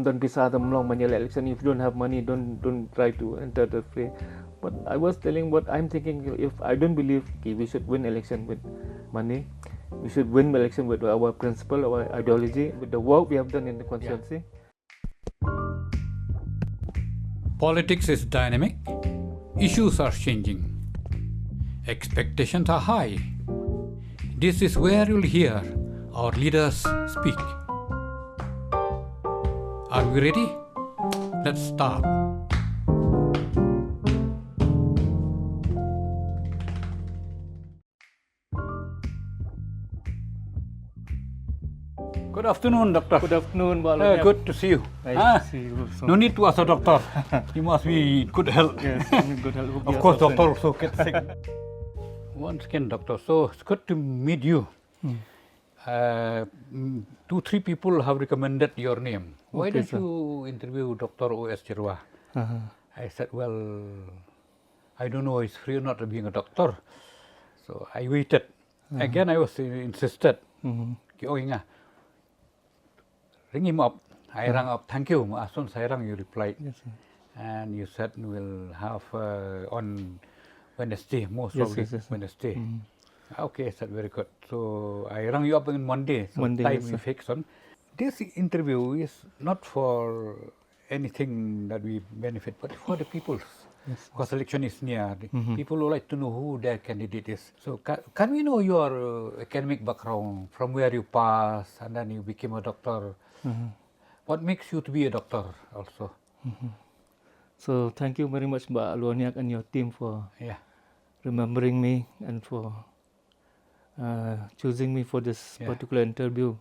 don't bisa long election. If you don't have money, don't try to enter the fray. But I was telling what I'm thinking. If I don't believe we should win election with money, we should win election with our principle, our ideology, with the work we have done in the constituency. Politics is dynamic. Issues are changing. Expectations are high. This is where you'll hear our leaders speak. Are we ready? Let's start. Good afternoon, Doctor. Good afternoon, Loniak. Good to see you. Nice to see you. No need to ask a doctor. You must be in good health. Yes, I'm in good health. Of course, doctor also gets sick. Once again, doctor. So it's good to meet you. 2-3 people have recommended your name. Why don't you interview Dr. O.S. Jyrwa? I said, well, I don't know he's free or not being a doctor. So I waited. Again, I was insisted. Ring him up. I rang up. Thank you. As soon as I rang, you replied. Yes, And you said we'll have on Wednesday, most probably Wednesday. Okay, I said very good. So I rang you up on Monday. So Monday, time yes, we fixed on. This interview is not for anything that we benefit, but for the people. Yes. Because election is near. People would like to know who their candidate is. So can we know your academic background, from where you passed and then you became a doctor? What makes you to be a doctor also? So thank you very much, Mbak Loniak and your team for remembering me and for choosing me for this particular interview.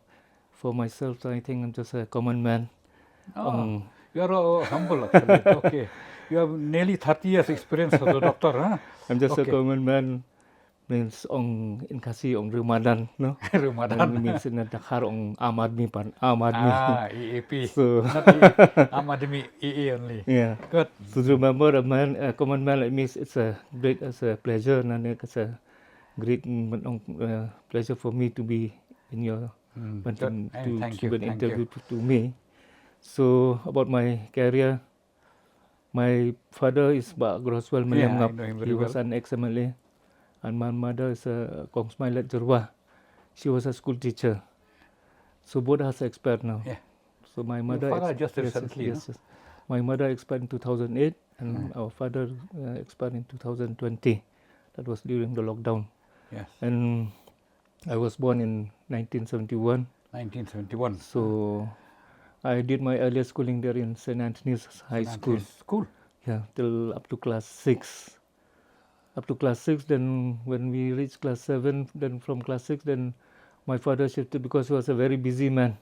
For myself, I think I'm just a common man. You are humble actually. Okay. You have nearly 30 years experience as a doctor, huh? I'm just a common man. Means in kasi Ramadan, no? Ramadan means in the Dakar Amadmi. EAP. So not EAP, Amadmi EA only. Yeah. Good. To remember a common man like me, it's a pleasure, and it's a great pleasure for me to be in your Thank you. give an interview to me. So about my career, my father is Pak Groswell Meliamngap. He was an ex-MLA. And my mother is a Kong Smilet Jyrwa. She was a school teacher. So both are expired now. Yeah. So my mother Your father just recently. Yes. My mother expired in 2008 and our father expired in 2020. That was during the lockdown. Yes. And I was born in 1971. 1971. So I did my earlier schooling there in St. Anthony's High School. Yeah, till up to class 6. Up to class 6, then when we reached class 7, then from class 6, then my father shifted because he was a very busy man.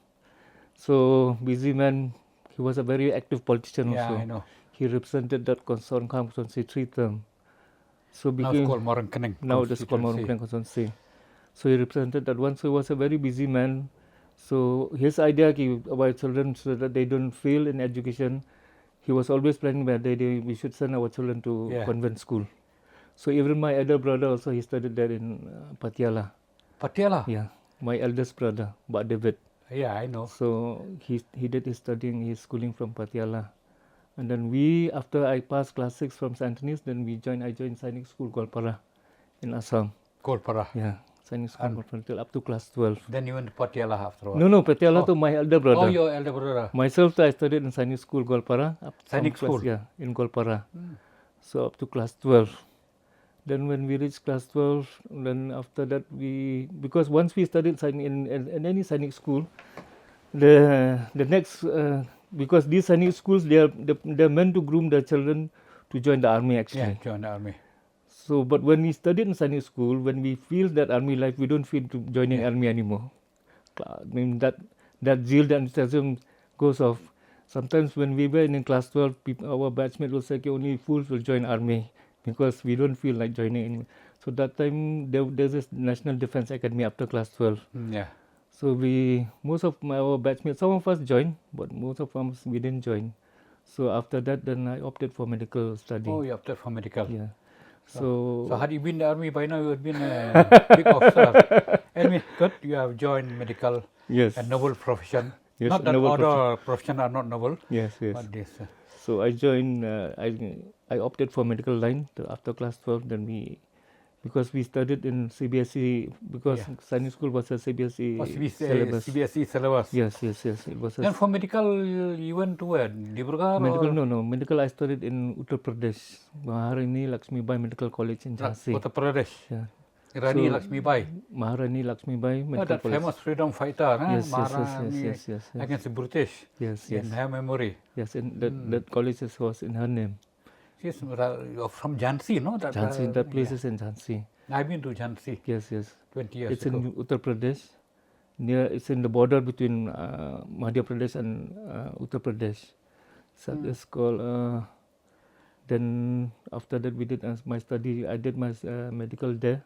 So busy man, he was a very active politician also. I know. He represented that constituency 3 term. So now it's called Morangkeneng. Now it's called Morangkeneng constituency. So he represented that one. So he was a very busy man. So his idea about children so that they don't fail in education, he was always planning that we should send our children to convent school. So even my elder brother also, he studied there in Patiala. Patiala? Yeah, my eldest brother, Mbak David. Yeah, I know. So he did his schooling from Patiala. And then after I passed class 6 from St. Anthony's, then I joined Sainik School, Golpara in Assam. Golpara? Yeah, Sainik School, Golpara, until up to class 12. Then you went to Patiala afterwards? No, Patiala to my elder brother. Oh, your elder brother. Myself, I studied in Sainik School, Golpara. Sainik School? Yeah, in Golpara. So up to class 12. Then when we reached class 12, then after that because once we studied in any Sainik school, the next, because these Sainik schools, they're meant to groom their children to join the army actually. Yeah, join the army. So, but when we studied in Sainik school, when we feel that army life, we don't feel to joining army anymore. I mean, that zeal, that enthusiasm goes off. Sometimes when we were in class 12, our batchmates will say, only fools will join army, because we don't feel like joining. So that time there's this National Defence Academy after class 12. Yeah. So most of our batchmates, some of us joined, but most of us we didn't join. So after that, then I opted for medical study. Oh, you opted for medical. Yeah. So had you been in the army by now, you would have been a big officer. Anyway, good. You have joined medical. Yes. A noble profession. Yes, not that novel other professions are not noble, Yes, yes. but this. So I joined. I opted for medical line after class 12. Then because we studied in CBSE, because Yeah. Science School was a CBSE Was syllabus. CBSE syllabus. Yes. It was a Then for medical, you went to where? Dibrugarh medical. or No. Medical. I studied in Uttar Pradesh, Maharani Lakshmibai Medical College in Jhansi. Uttar Pradesh? Yeah. Rani So, Lakshmibai. Maharani Lakshmibai Oh, Medical that College. famous freedom fighter, huh? Yes. Maharani against the British Yes. in her memory. Yes, and that college was in her name. She's from Jhansi, no? Jhansi, that place is in Jhansi. I've been to Jhansi. Yes. 20 years It's ago. in Uttar Pradesh. It's in the border between Madhya Pradesh and Uttar Pradesh. So it's called. Then after that we did my study. I did my medical there.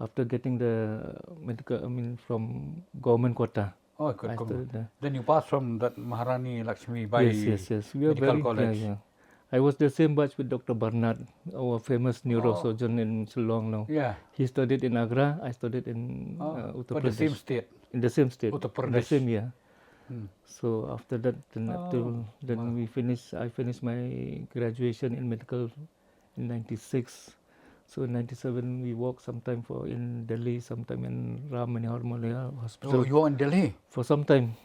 After getting the medical, from government quota. Oh, good. I studied there. Then you passed from that Maharani Lakshmibai Yes. We are Medical College. Yeah. I was the same batch with Dr. Barnard, our famous neurosurgeon in Shillong now. Yeah. He studied in Agra. I studied in Uttar But Pradesh. the same state. In the same state. Uttar In the Pradesh. same year. So after that, then we finished. I finished my graduation in medical in '96. So in '97 we worked sometime in Delhi, sometime in Ram Manohar Malaya Hospital. Oh, you were in Delhi? For some time,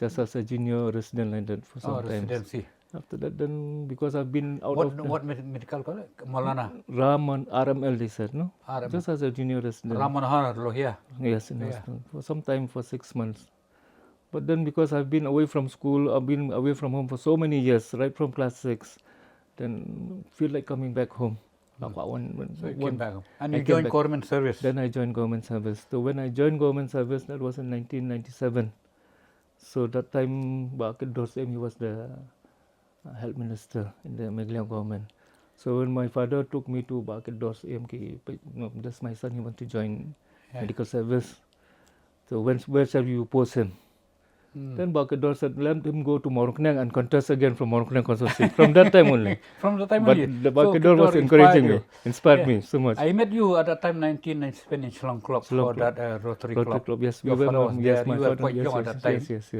just as a junior resident like that for some time. Residency. After that, then because I've been out of What medical college? Maulana? RML, they said, no? RML. Just as a junior resident. Ram Manohar Lohia. Yes, in hospital for some time, for 6 months. But then because I've been away from school, I've been away from home for so many years, right from class 6, then feel like coming back home. So you came back home. And you I came joined back. government service. Then I joined government service. So when I joined government service, that was in 1997. So that time, Bakit Dorsem, he was the health minister in the Meghalaya government. So when my father took me to Bakit Dorsem, that's my son, he wants to join medical service. So where shall you post him? Then Bakador said, let him go to Moroknang and contest again from Moroknang consortium. From that time only. From the time But only. the Bakador was encouraging me, inspired me so much. I met you at that time, 1997 in Shillong Club for that Rotary Club. Yes, Your father was there. my You were father, quite young at that time. Yes.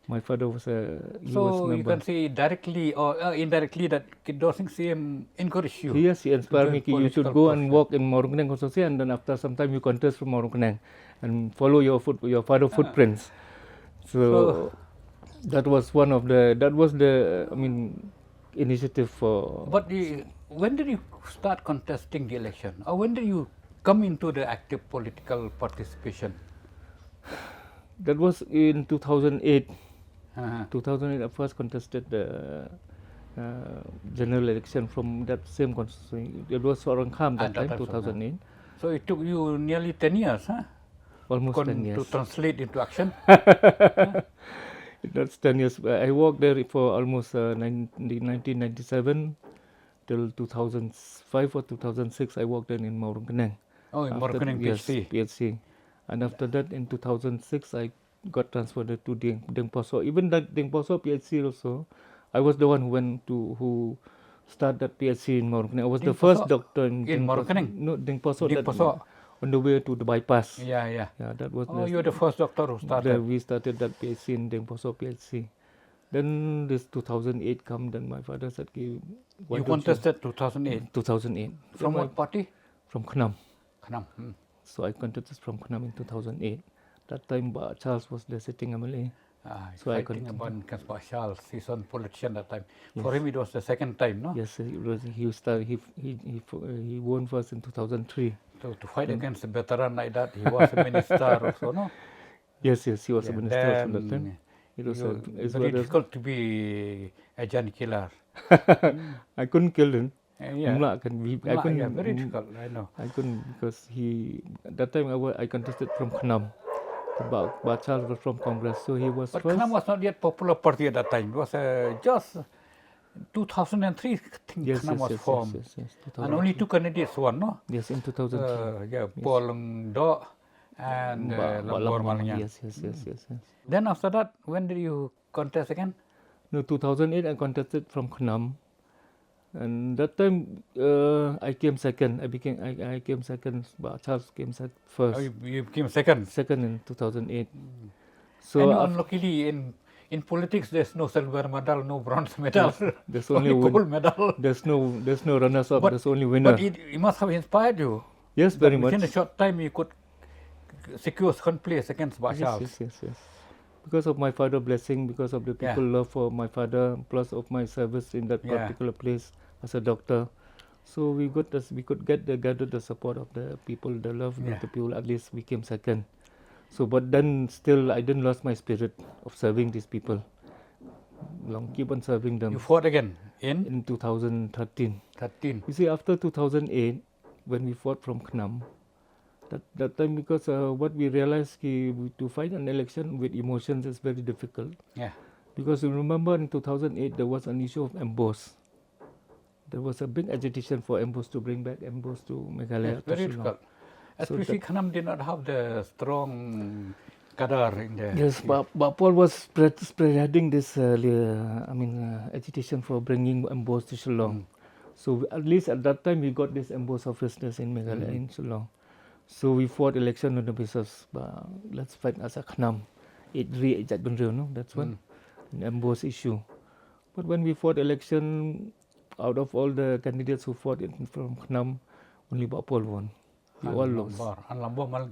My father was a So you can say directly or indirectly that Kidor Singh CM encouraged you. Yes, he inspired me. You should political go and work in Moroknang consortium, and then after some time you contest from Moroknang and follow your father's footprints. So that was the initiative for. But when did you start contesting the election, or when did you come into the active political participation? That was in 2008. 2008 I first contested the general election from that same constituency. It was Sorangkham that time, 2008. So it took you nearly 10 years, huh? Almost 10 years. To translate into action? That's 10 years. I worked there for almost 1997 till 2005 or 2006. I worked there in Moroknang. Oh, in Moroknang PhD. Yes, PhD. And after that, in 2006, I got transferred to Deng Poso. Even that Deng Poso PhD also, I was the one who started that PhD in Moroknang. I was the first doctor in Moroknang. No, Deng Poso. Deng Poso. On the way to the bypass. Yeah. That was. Oh, you were the first doctor who started. We started that PhD in Deng Poso PhD. Then this 2008 come. Then my father said, "You contested 2008." 2008. From what party? From Khnam. Khnam. So I contested from Khnam in 2008. That time Charles was the sitting MLA. So I contested against Charles. He's on politician that time. Yes. For him, it was the second time, no? Yes, it was. He won first in 2003. So to fight against a veteran like that, he was a minister also, no? Yes, he was a minister from that time. It was very difficult to be a giant killer. I couldn't kill him. Very difficult, I know. I couldn't because at that time I contested from Khnam. But Charles was from Congress, so he was But first. Khnam was not yet popular party at that time. It was just 2003, I think Khnam was formed. Yes, and only two candidates won, no? Yes, in 2003. Paul Do and Lambor Malanya. Yes. Then after that, when did you contest again? No, 2008 I contested from Khnam. And that time I came second. I came second, but Charles came first. Oh, you became second? Second in 2008. So and unluckily in politics, there's no silver medal, no bronze medal, there's only gold medal. there's no runners up. There's only winner. But it must have inspired you. Yes, that very much. Within a short time, you could secure second place against Bashar. Yes. Because of my father's blessing, because of the people love for my father, plus of my service in that particular place as a doctor. So we could gather the support of the people, the love of the people. At least we came second. So, but then still, I didn't lose my spirit of serving these people. Keep on serving them. You fought again in 2013. 13. You see, after 2008, when we fought from Knam, that time, because what we realized to fight an election with emotions is very difficult. Yeah. Because you remember in 2008 there was an issue of MBOS. There was a big agitation for MBOS to bring back MBOS to Meghalaya. Yes, very difficult. Especially Knam did not have the strong cadre in there. Yes, but Paul was spreading this agitation for bringing MBOS to Shillong. So at least at that time we got this MBOS officers in Meghalaya in Shillong. So we fought election on the basis, let's fight as a Knam. That's one MBOS issue. But when we fought election, out of all the candidates who fought from Knam, only Paul won. We all lost.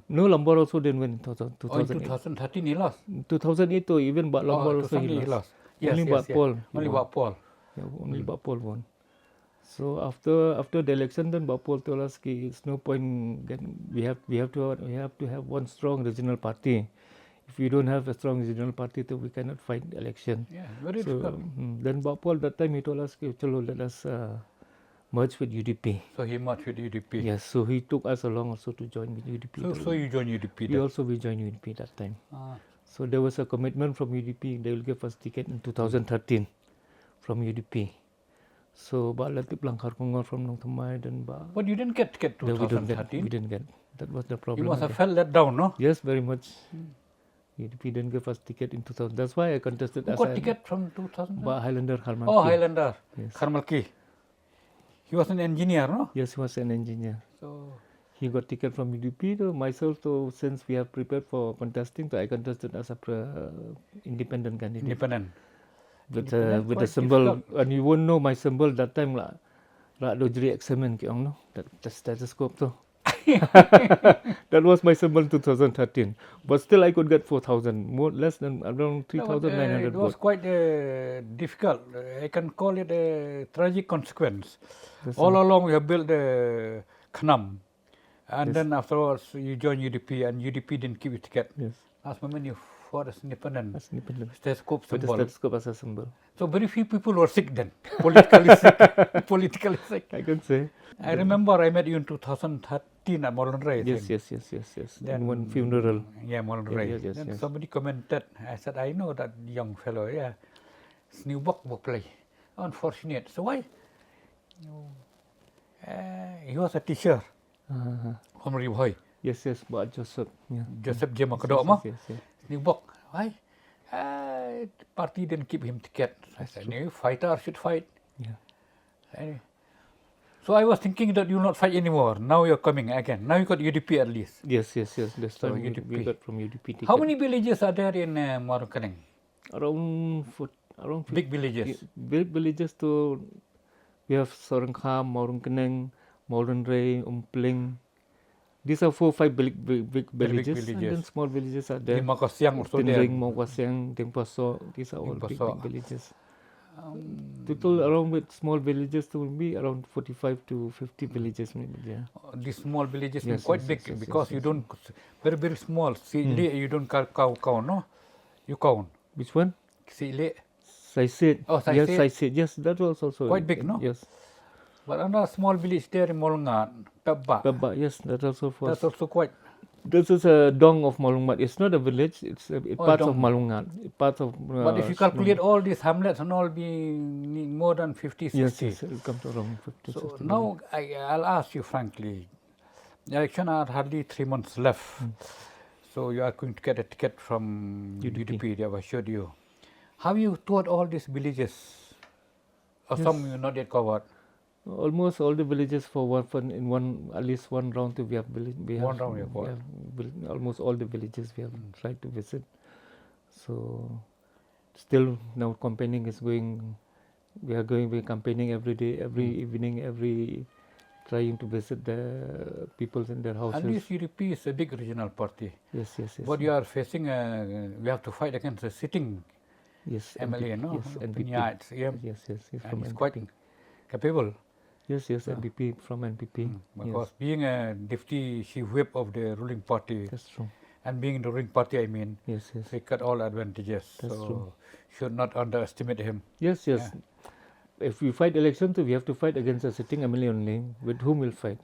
No, Lambar also didn't win in 2008. In 2013 he lost. 2008 too, even Lambar also he lost. Yes, only Paul. Only Paul. Yeah, only Paul won. So after the election, then Paul told us, it's no point. We have to have one strong regional party. If we don't have a strong regional party, then we cannot fight election. Yeah, very difficult. Then Paul that time he told us, let us merge with UDP. So he merged with UDP. Yes, so he took us along also to join with UDP. So you joined UDP. We joined UDP that time. So there was a commitment from UDP. They will give us ticket in 2013 from UDP. So Latif Langkar Kongor from Nong Thamai then But you didn't get ticket 2013. We didn't get. That was the problem. You must have felt that down, no? Yes, very much. UDP didn't give us ticket in 2000. That's why I contested. Who got ticket from 2000? Highlander Kharmalki. Oh, Highlander. Yes. Kharmalki. He was an engineer, no? Yes, he was an engineer. So he got ticket from UDP. Myself, so since we have prepared for contesting, so I contested as a independent candidate. Independent. With the symbol, and you won't know my symbol that time lah. Do juri examine kiong no. That stethoscope too. That was my symbol in 2013. But still, I could get 4,000, less than around 3,900. It was quite difficult. I can call it a tragic consequence. All along, we have built the Knam, and then afterwards, you joined UDP, and UDP didn't give you ticket. Yes. Last moment, you fought as independent. Stethoscope symbol. With the stethoscope as a symbol. So very few people were sick then, politically sick. Politically sick. I can say. I remember I met you in 2013 at Molenray. Yes. Then one funeral. Yeah, Molenray. Yes. Then somebody commented. I said, I know that young fellow. Yeah, Snewbuck will play. Unfortunate. So why? He was a teacher. From Riboy. Yes. But Joseph. Yeah. Joseph J. Makadok. Yes. Snewbuck. Why? Party didn't give him ticket. I said, no, fighter should fight. Yeah. Anyway. So I was thinking that you will not fight anymore. Now you're coming again. Now you got UDP at least. Yes. This time we got from UDP ticket. How many villages are there in Morong Keneng? Around big villages. Big villages too. We have Sorangkham, Morong Keneng, Molenray, Umpling. These are 4-5 big villages. And then small villages are there. Makassiang also there. Makassiang, Dengpaso. These are all big villages. Total around with small villages will be around 45 to 50 villages maybe. Yeah. These small villages are quite big because you don't very small. Sile you don't count, no? You count. Which one? Sile. Saisit. Oh, Saisit. Yes, Saisit. Yes, that was also quite big, no? Yes. But another small village there in Molongat, Pebba. Yes, that's also quite. This is a dong of Malungat. It's not a village. It's part of Malungat. Part of. But if you calculate all these hamlets and all, be more than 50, 60. Yes, it comes to around 50, so 60. Now I'll ask you frankly. Election are hardly 3 months left. So you are going to get a ticket from UDP. They have assured you. How you toured all these villages? Or some you not yet covered? Almost all the villages at least one round we have almost all the villages we have tried to visit. So still now campaigning is going. We're campaigning every day, every evening, trying to visit the people in their houses. And this UDP is a big regional party. Yes. But you are facing, we have to fight against the sitting MLA, no? Yes, NPP. Yes, and he's quite capable. Yes, NPP from NPP. Because being a deputy chief whip of the ruling party, that's true. And being in the ruling party, I mean, yes, they got all advantages. That's so true. Should not underestimate him. Yes. Yeah. If we fight elections, we have to fight against a sitting MLA only. With whom we'll fight?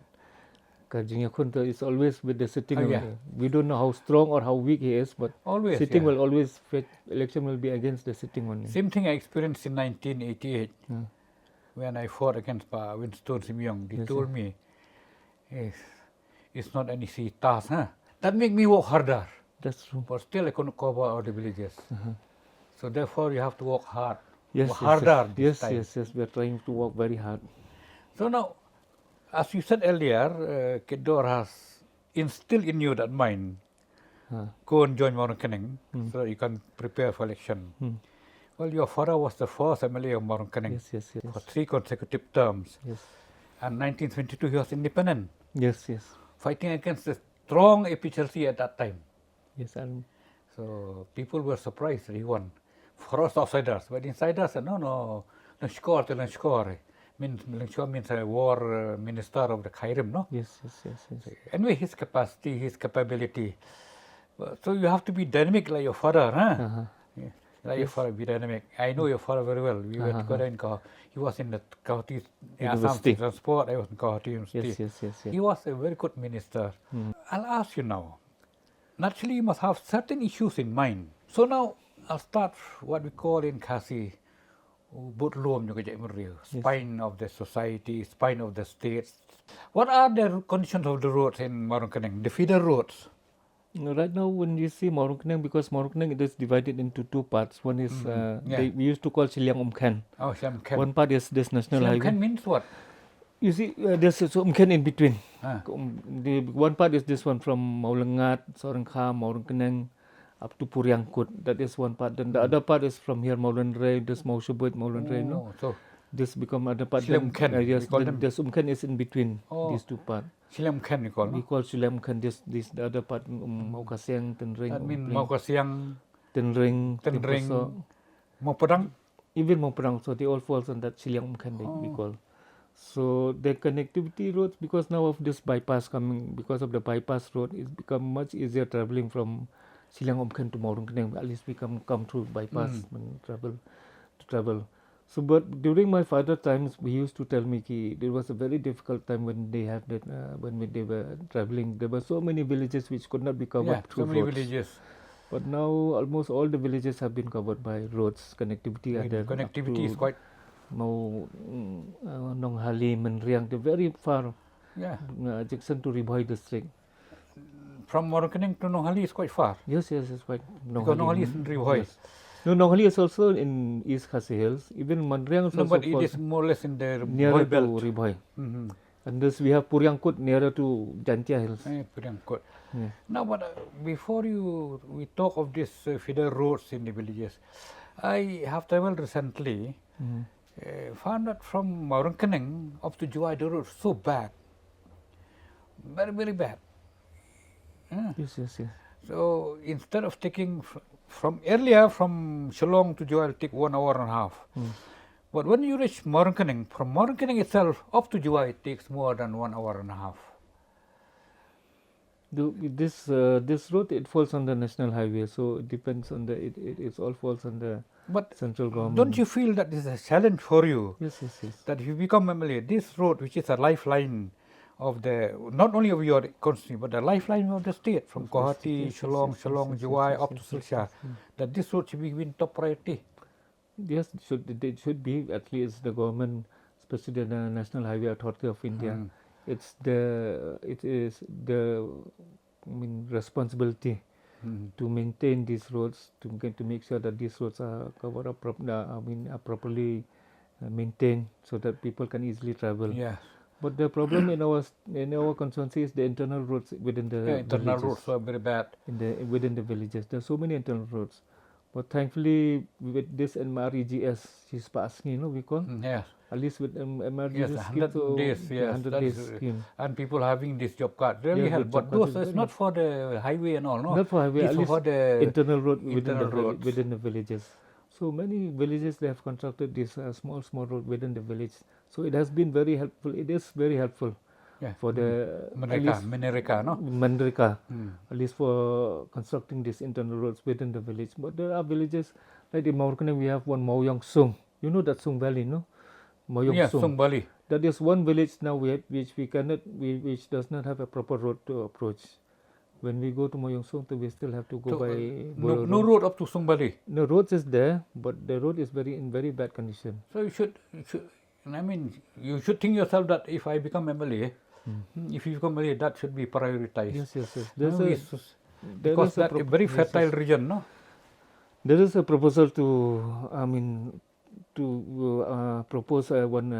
Kajinyakunta is always with the sitting MLA. We don't know how strong or how weak he is, but always, sitting will always fight. Election will be against the sitting only. Same thing I experienced in 1988 when I fought against Winston Simyong. They told me, it's not an easy task. That make me work harder. That's true. But still I couldn't cover all the villages. So therefore you have to work hard. Harder. Yes. We are trying to work very hard. So now, as you said earlier, Kedor has instilled in you that mind. Go and join Moronkeneng so that you can prepare for election. Well, your father was the first MLA of Moronkeneng for 3 consecutive terms. And 1922 he was independent. Yes. Fighting against the strong APHLC at that time. Yes, and so people were surprised that he won. For us outsiders, but insiders said, no, score. Means a war minister of the Kairim, no? Yes. Anyway, his capacity, his capability. So you have to be dynamic like your father, huh? Like your father, be dynamic. I know your father very well. We were together in Guwahati. He was in the Guwahati Assam Transport. I was in Guwahati University. Yes. He was a very good minister. I'll ask you now. Naturally, you must have certain issues in mind. So now, I'll start what we call in Khasi, spine of the society, spine of the state. What are the conditions of the roads in Moronkeneng, the feeder roads? Right now, when you see Moronkeneng, because Moronkeneng is divided into 2 parts. One is we used to call Siliang Umkhen. Oh, Siliang Umkhen. One part is this national highway. Umkhen means what? You see, there's Umkhen in between. The one part is this one from Maulengat, Sorengkha, Moronkeneng, up to Puriangkut. That is one part. Then the other part is from here, Maulenrei, this Maushabut, Maulenrei. No? So this become other part. Umkhen. Yes, this Umkhen is in between these 2 parts. Umkhen, you call it? We call Umkhen. This the other part, Maukasiang, Tenring. That means Maukasiang, Tenring, Maupadang. Even Maupadang, so they all falls on that Siliang Umkhen we call. So the connectivity roads, because now of this bypass coming, because of the bypass road, it's become much easier traveling from Siliang Umkhen to Moronkeneng. At least we come through bypass and travel. So, but during my father times, he used to tell me there was a very difficult time when they had that when they were traveling. There were so many villages which could not be covered through so many roads. Villages. But now almost all the villages have been covered by roads. Connectivity is quite. Nonghali, Menriang, they're very far. Adjacent to Ribhoi district. From Moronkeneng to Nonghali is quite far. Yes, it's quite. Because Nonghali is in Ribhoi. Yes. No, Nonghali is also in East Khasi Hills. Even Menriang is also. But it is more or less in the nearer belt. to Ribhoi. And this we have Puriangkut nearer to Jantia Hills. Puriangkut. Now, but before we talk of these feeder roads in the villages, I have traveled recently. Found that from Moronkeneng up to Jyrwa, the road so bad, very, very bad. Yes. So instead of taking from Shillong to Jyrwa, it'll take 1 hour and a half. But when you reach Moronkeneng, from Moronkeneng itself up to Jyrwa, it takes more than 1 hour and a half. This road, it falls on the national highway, so it depends on it all falls on the central government. Don't you feel that this is a challenge for you? Yes. That if you become MLA, this road, which is a lifeline of not only of your constituency, but the lifeline of the state, from Guwahati, Shillong, Jyrwa, up to Silchar, that this road should be given top priority. Yes, it should be, at least the government, especially the National Highway Authority of India. It is the responsibility to maintain these roads, to make sure that these roads are covered up, are properly maintained, so that people can easily travel. Yes. But the problem in our constituency is the internal roads within the internal villages. Roads are very bad Within the villages. There are so many internal roads. But thankfully, with this MREGS, she's passing, we call. Yes. At least with Yes, MREGS scheme, 100 so days, yes, 100 that days is, scheme. and people having this job card really Yeah, help. the But job card those is is very not for the highway and all, no. Not for highway, It's at least for the internal road within internal the roads. within the villages. So many villages they have constructed this small road within the village. So it has been very helpful. It is very helpful Yeah. for the at least Menerika, no. Mandrika, at least for constructing these internal roads within the village. But there are villages like in Maurkane, we have one Mauyong Sung. You know that Sung Valley, no? Mauyong Yeah, Sung. Sung Bali. That is one village now which which does not have a proper road to approach. When we go to Moyong Song, we still have to go by no road up to Sung Bali. No, roads is there, but the road is in very bad condition. So you should, I mean, you should think yourself that if I become MLA, if you become MLA, that should be prioritized. Yes. Because that a very fertile region, no? There is a proposal to propose one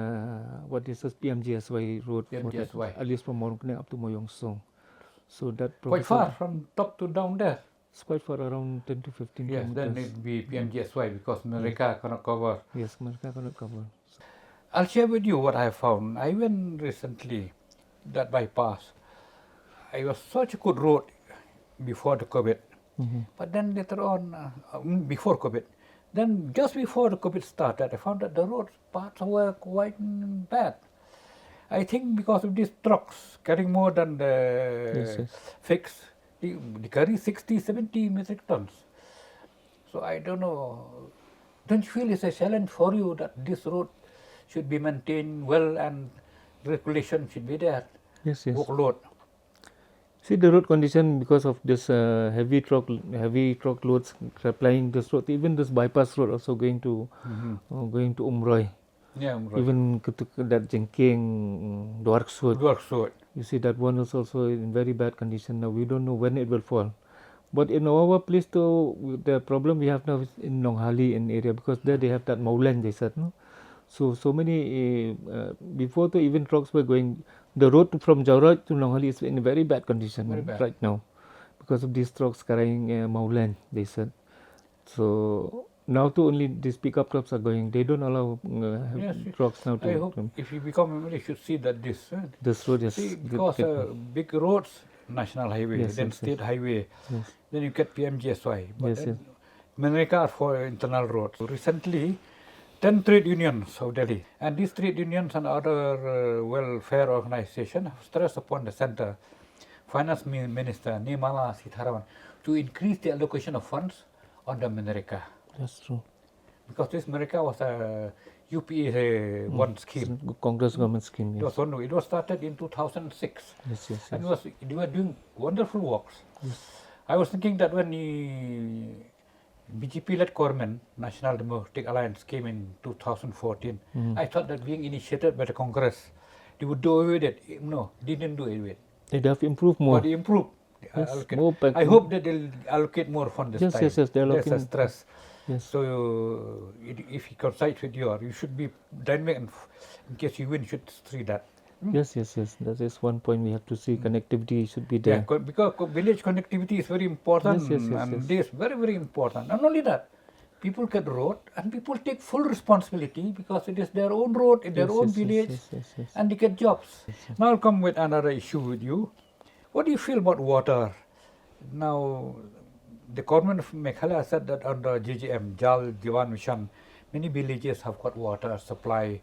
what is this PMGSY road PMGSY. at least from Morongkne up to Moyong Song. So that Quite far from top to down there. It's quite far, around 10 to 15 Yes, kilometers. then it be PMGSY because Mereka cannot cover. Yes, Mereka cannot cover. I'll share with you what I found. I went recently that bypass. It was such a good road before the COVID. But then later on, before COVID, then just before the COVID started, I found that the road parts were quite bad. I think because of these trucks carrying more than the fix, they carry 60, 70 metric tons. So I don't know. Don't you feel it's a challenge for you that this road should be maintained well and regulation should be there? Yes. Workload. See the road condition because of this heavy truck loads applying this road. Even this bypass road also going to Umroy. Yeah, right. Even that Jengking Dwark Road. You see that one is also in very bad condition now. We don't know when it will fall. But in our place, though, the problem we have now is in Nonghali in area because there they have that mauland, they said, no? So many before the even trucks were going. The road from Jyrwa to Nonghali is in very bad condition right now because of these trucks carrying mauland, they said. So now too only these pickup trucks are going. They don't allow trucks now to. I hope if you become MLA, you should see that this road is because big roads, national highway, then state highway, then you get PMGSY. But Mereka are for internal roads. Recently, 10 trade unions of Delhi, and these trade unions and other welfare organizations have stressed upon the center finance minister Nirmala Sitharaman to increase the allocation of funds on the Mereka. That's true. Because this Mereka was a UPA one scheme. Congress government scheme. Yes. It was started in 2006. Yes. And they were doing wonderful works. Yes. I was thinking that when the BJP-led government, National Democratic Alliance, came in 2014, I thought that being initiated by the Congress, they would do away with it. No, they didn't do away with it. They have improved more. But they improved. Yes, I hope that they'll allocate more funds this time. Yes, they're There's a stress. Yes. So if he coincides with you should be dynamic and in case you win, you should see that. Yes. That is one point we have to see. Connectivity should be there. Yeah, because village connectivity is very important. And this is very, very important. Not only that, people get road and people take full responsibility because it is their own road in their own village and they get jobs. Now I'll come with another issue with you. What do you feel about water? Now, the government of Meghalaya said that under JJM, Jal Jivan Mission, many villages have got water supply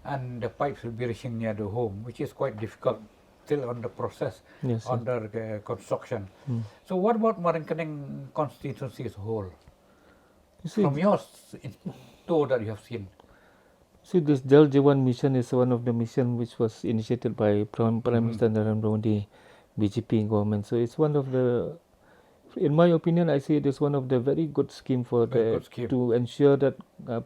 and the pipes will be reaching near the home, which is quite difficult, still under process, under construction. So what about Maringkaneng constituency as a whole? From your tour that you have seen? See, this Jal Jivan Mission is one of the mission which was initiated by Prime Minister Narendra Modi, BJP government. So it's one of the, in my opinion, I see it is one of the very good scheme for to ensure that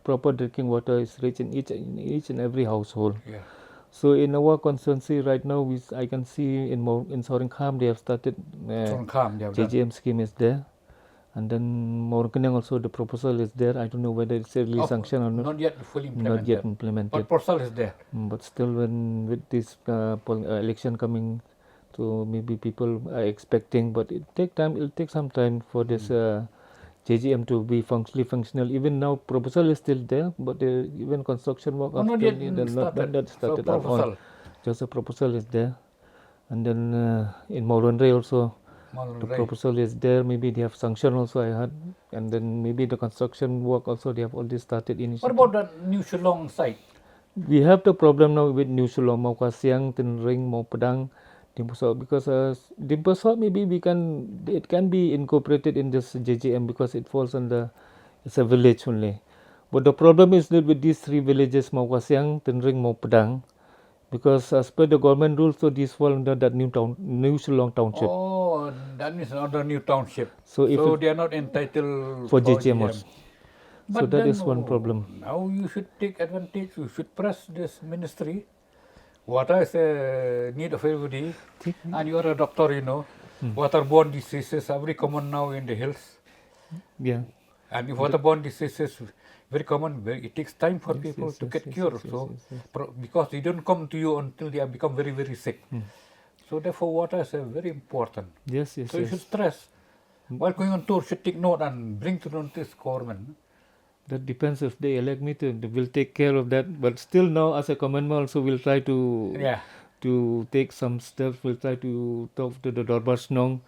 proper drinking water is reached in each and every household. Yeah. So in our constituency right now, I can see in Soringkham they have started JJM scheme is there, and then Morongkaneng also the proposal is there. I don't know whether it's really sanctioned or not. Not yet fully implemented. Not yet implemented. But proposal is there. But still, with this election coming. So maybe people are expecting, but it take time. It'll take some time for this JGM to be functional. Even now, proposal is still there, but even construction work Oh, not still yet started. not So started proposal. on. Just a proposal is there, and then in Moronray also the Malray. proposal is there. Maybe they have sanction also, I heard, and then maybe the construction work also they have already started What initiative. about the New Shillong site? We have the problem now with New Shillong, Mau Kasiang, Tin Ring, Mau Padang, Dimpusok, because Dimpusok maybe it can be incorporated in this JJM because it falls under, it's a village only. But the problem is that with these three villages, Mau Kasiang, Tin Ring, Mau Padang, because as per the government rules, so these fall under that New Shillong township. Oh, that is another new township. So So, if they are not entitled for for JJM GM. also. But So that then, is one problem. now you should take advantage. You should press this ministry. Water is a need of everybody. And you are a doctor, you know. Waterborne diseases are very common now in the hills. Yeah. And if waterborne diseases very common, it takes time for people to get cured. So, because they don't come to you until they have become very, very sick. So therefore, water is very important. Yes, yes, So you should stress. While going on tour, should take note and bring to notice government. That depends if they elect me to. They will take care of that. But still now, as a commonwealth, also will try to take some steps. We'll try to talk to the Dorbar Snong.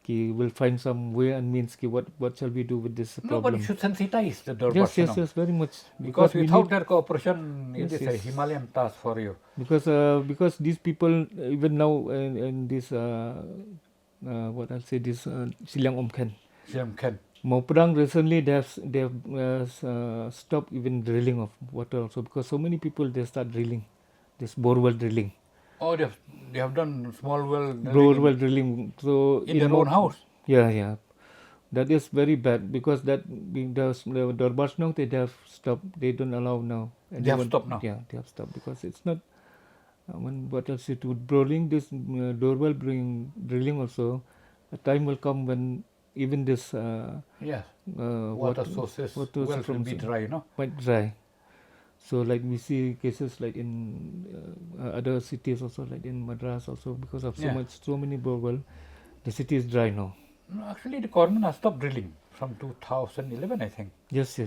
We'll find some way and means. What shall we do with this problem? No, but you should sensitize the Dorbar Yes, very much. Because without their cooperation, it is a Himalayan task for you. Because these people even now in this what I'll say this Silang Omken. Mau Padang recently they have stopped even drilling of water also because so many people they start drilling, this borewell drilling. Oh, they have done small well borewell drilling. So in their own house. Yeah. That is very bad because that the Dorbar Snong they have stopped. They don't allow now. They have stopped now. Yeah, they have stopped because it's not. What else it would drilling this borewell drilling also. A time will come when even this water sources wells will be dry, no? Quite dry. So like we see cases like in other cities also, like in Madras also, because of so many borewell, the city is dry now. No, actually the government has stopped drilling from 2011, I think. Yes.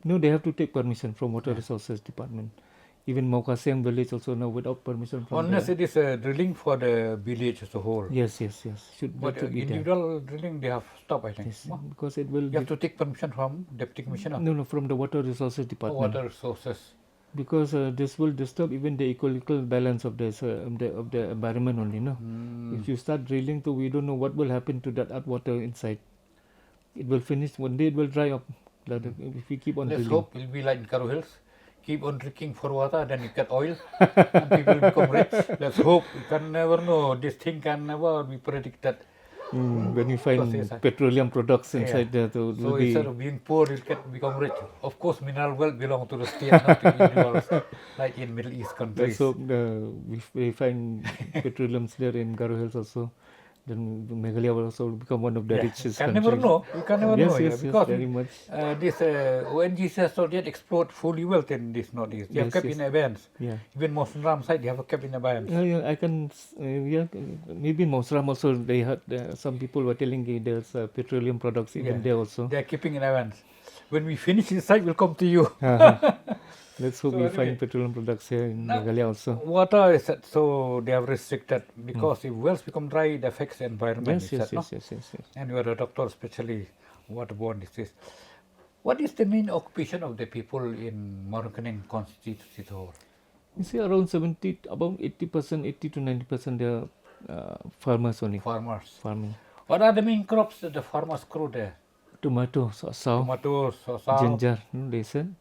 No, they have to take permission from Water Resources Department. Even Mau Kasiang village also now without permission from. Unless it is drilling for the village as a whole. Yes. But individual drilling they have stopped, I think. Yes, because it will. You have to take permission from Deputy Commissioner. No, from the Water Resources Department. Water Resources. Because this will disturb even the ecological balance of the environment only, no. If you start drilling, so we don't know what will happen to that water inside. It will finish one day. It will dry up. If we keep on Let's drilling. hope it will be like in Karo Hills. Keep on drinking for water, then you get oil, and people become rich. Let's hope. You can never know. This thing can never be predicted. When you find petroleum products inside there, so instead of being poor, you can become rich. Of course, mineral wealth belong to the state, not to individuals, like in Middle East countries. So we find petroleums there in Garo Hills also. Then Meghalaya will also become one of the richest countries. Never know. You can never know. Yes, because very much. This ONGC has not yet explored fully wealth in this northeast. They have kept in abeyance. Even Mosram side, they have kept in abeyance. I can. Maybe in Mosram also they had some people were telling me there's petroleum products even there also. They are keeping in abeyance. When we finish this site, we'll come to you. Let's hope we find petroleum products here in Meghalaya also. Water is so they have restricted because if wells become dry, it affects the environment. Yes. And you are a doctor, especially waterborne disease. What is the main occupation of the people in Moronkening constituency? You see, around 70, about 80%, 80 to 90%, they are farmers only. Farming. What are the main crops that the farmers grow there? Tomatoes, ginger, they said.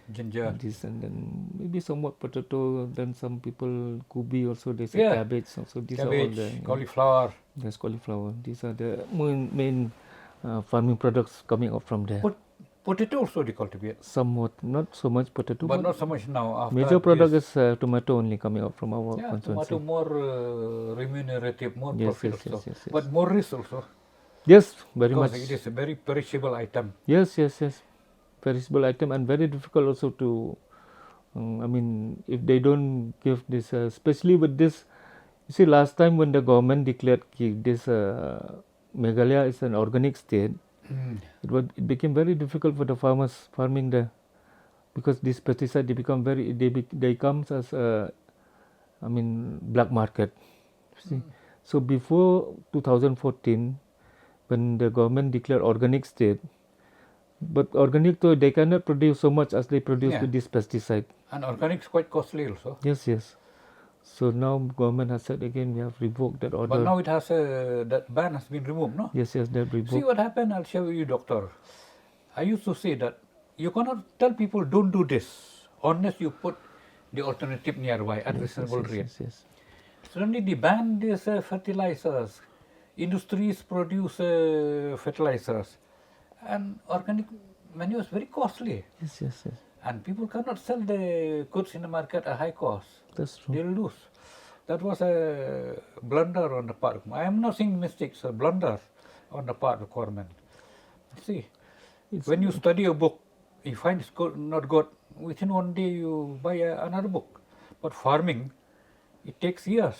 Ginger. This and then maybe somewhat potato. Then some people kubi also. They say cabbage. Also these are all the cauliflower. Yes, cauliflower. These are the main farming products coming out from there. Potato also they cultivate. Somewhat, not so much potato. But not so much now. After major product is tomato only coming out from our constituency. Tomato more remunerative, more profit also. Yes. But more risk also. Yes, very much. Because it is a very perishable item. Yes. Perishable item and very difficult also to. If they don't give this, especially with this, you see, last time when the government declared this Meghalaya is an organic state, It became very difficult for the farmers farming there, because this pesticide they comes as a, I mean, black market. See, so before 2014, when the government declared organic state, but organic though they cannot produce so much as they produce Yeah. with this pesticide. And organic is quite costly also. Yes, yes. So now government has said again we have revoked that order. But now it has that ban has been removed, no? Yes, yes, that See revoked. what happened, I'll share with you, doctor. I used to say that you cannot tell people don't do this unless you put the alternative nearby at reasonable Yes, rate. yes, yes. Suddenly they ban these fertilizers. Industries produce fertilizers. And organic manure is very costly. Yes, yes, yes. And people cannot sell the goods in the market at high cost. That's true. They'll lose. That was a blunder on the part of, I am not saying mistakes, a blunder on the part of government. See, when you study a book, you find it's good, not good, within one day you buy another book. But farming, it takes years.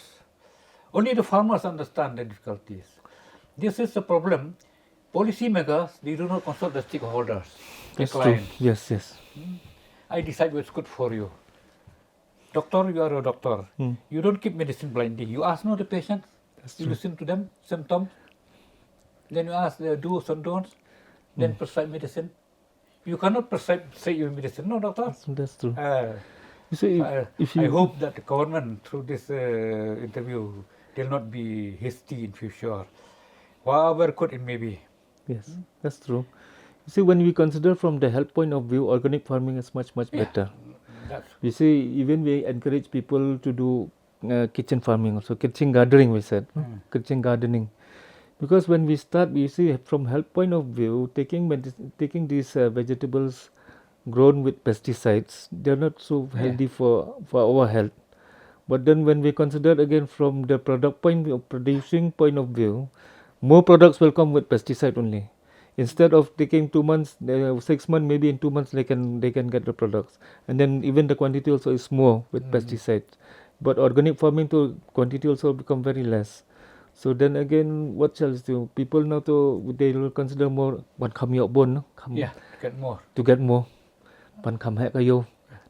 Only the farmers understand the difficulties. This is the problem. Policymakers, they do not consult the stakeholders, the That's true. clients. Yes, yes. I decide what's good for you. Doctor, you are a doctor. You don't keep medicine blindly. You ask no the patient. That's You true. listen to them, symptoms. Then you ask the do's and don'ts. Then prescribe medicine. You cannot prescribe say your medicine. No, doctor. That's true. Uh, You see, if I you hope that the government, through this interview, will not be hasty in future. However good it may be. yes, that's true. You see, when we consider from the health point of view, organic farming is much Yeah. better. That's You see, even we encourage people to do kitchen farming also, kitchen gardening we said, no? Kitchen gardening. Because when we start, you see, from health point of view, taking these vegetables grown with pesticides, they're not so healthy for our health. But then when we consider again from the product point of producing point of view, more products will come with pesticide only. Instead of taking 2 months, 6 months, maybe in 2 months they can get the products, and then even the quantity also is more with pesticides. But organic farming, to quantity also become very less. So then again, what shall we do? People now they will consider more one come your bone, yeah, get more. to get more. One come hack you.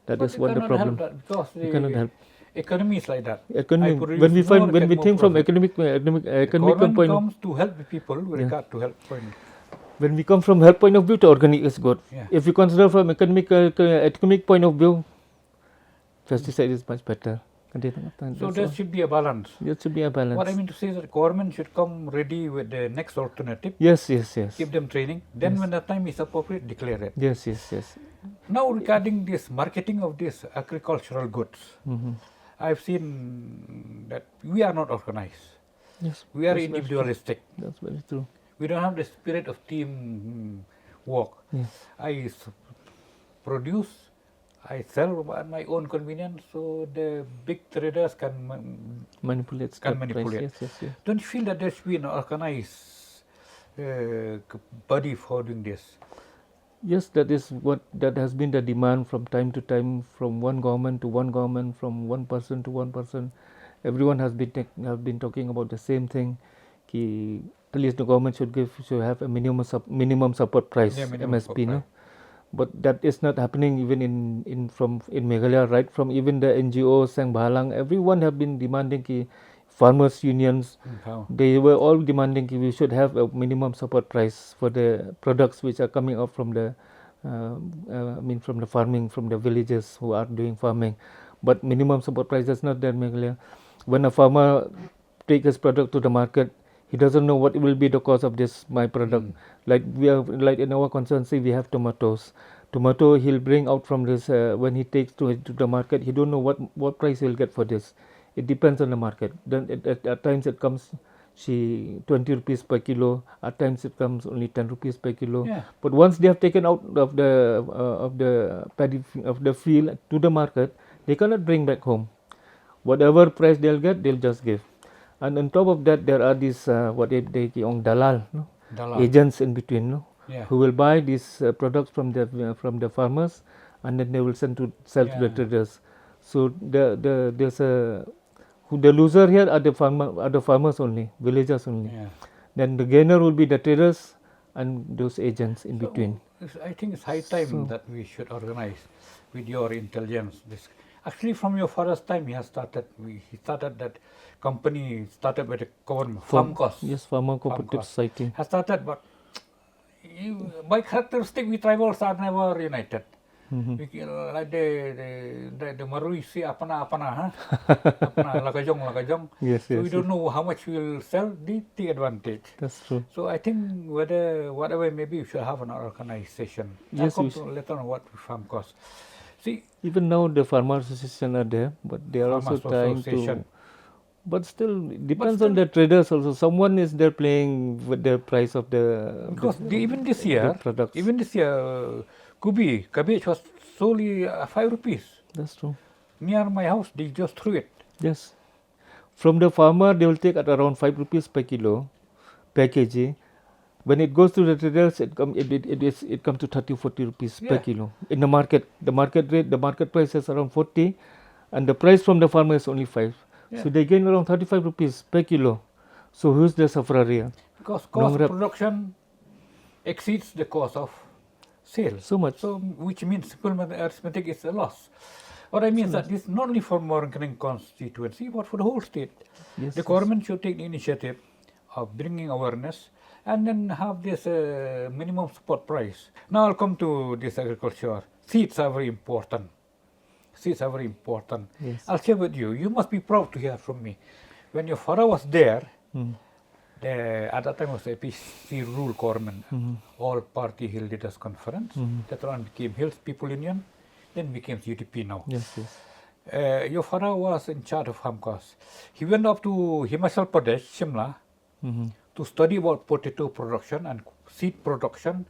That But is you what the cannot problem. help that because You cannot the help. economy is like that. Economy, I produce when we more, get think more from profit. economic Government point, comes to help the people with regard to health point. when we come from health point of view, to organic is good. Yeah. If you consider from economic point of view, pesticide is much better. So there should be a balance. There should be a balance. What I mean to say is that government should come ready with the next alternative, Yes, yes, yes. give them training, then when the time is appropriate, declare it. Yes, yes, yes. Now regarding this marketing of these agricultural goods, I've seen that we are not organized. Yes, We are that's very true. individualistic. That's very true. We don't have the spirit of team work. Yes. I produce, I sell at my own convenience, so the big traders can Manipulates Can the price. manipulate. Yes, yes, yes. Don't you feel that there should be an organized body for doing this? Yes, that is what that has been the demand from time to time, from one government to one government, from one person to one person. Everyone has been talking about the same thing. Ki, at least the government should have a minimum support price, Yeah, minimum MSP, support no. But that is not happening even in Meghalaya, right? From even the NGOs, Sang Bahalang, everyone have been demanding ki farmers unions. How? They were all demanding we should have a minimum support price for the products which are coming up from the, from the farming, from the villages who are doing farming. But minimum support price is not there in Meghalaya. When a farmer takes his product to the market, he doesn't know what will be the cost of my product. Like like in our constituency, we have tomatoes. Tomato he'll bring out from this when he takes to the market. He don't know what price he'll get for this. It depends on the market. Then at times it comes 20 rupees per kilo. At times it comes only 10 rupees per kilo. Yeah. But once they have taken out of the paddy of the field to the market, they cannot bring back home. Whatever price they'll get, they'll just give. And on top of that, there are these what they call dalal, no? Dalal. Agents in between, no? Yeah. Who will buy these products from the farmers, and then they will sell to the traders. So there's the loser here are the farmers only, villagers only. Yeah. Then the gainer will be the traders, and those agents in between. I think it's high time that we should organize with your intelligence. This actually from your father's time he started that company started with a farm cost. Yes, Farmer Cooperative Society. Has started, but by characteristic we tribals are never united. Like the Marui see apana, lakajong. Yes, So we don't know how much we will sell. The advantage. That's true. So I think whatever maybe we should have an organization. Yes, I'll come later on what farm costs. See, even now the farmer association are there, but they are also Farmers trying Association. to. But still, it depends on the traders also. Someone is there playing with the price of the because even this the year, products. cabbage was solely 5 rupees. That's true. Near my house, they just threw it. Yes. From the farmer, they will take at around 5 rupees per kilo, per kg. When it goes to the traders, it comes to 30-40 rupees per kilo. In the market rate, the market price is around 40, and the price from the farmer is only 5. So they gain around 35 rupees per kilo. So who's the sufferer here? Because cost of production exceeds the cost of sale. So much. So which means simple arithmetic is a loss. What I mean is that this is not only for Morankaneng constituency, but for the whole state. Yes, the government should take the initiative of bringing awareness and then have this minimum support price. Now I'll come to this agriculture. Seeds are very important. Yes. I'll share with you. You must be proud to hear from me. When your father was there, at that time was APC rule government, all party Hill Leaders Conference. That one became Hills People Union, then became UDP now. Yes. Your father was in charge of Hamkas. He went up to Himachal Pradesh, Shimla, to study about potato production and seed production,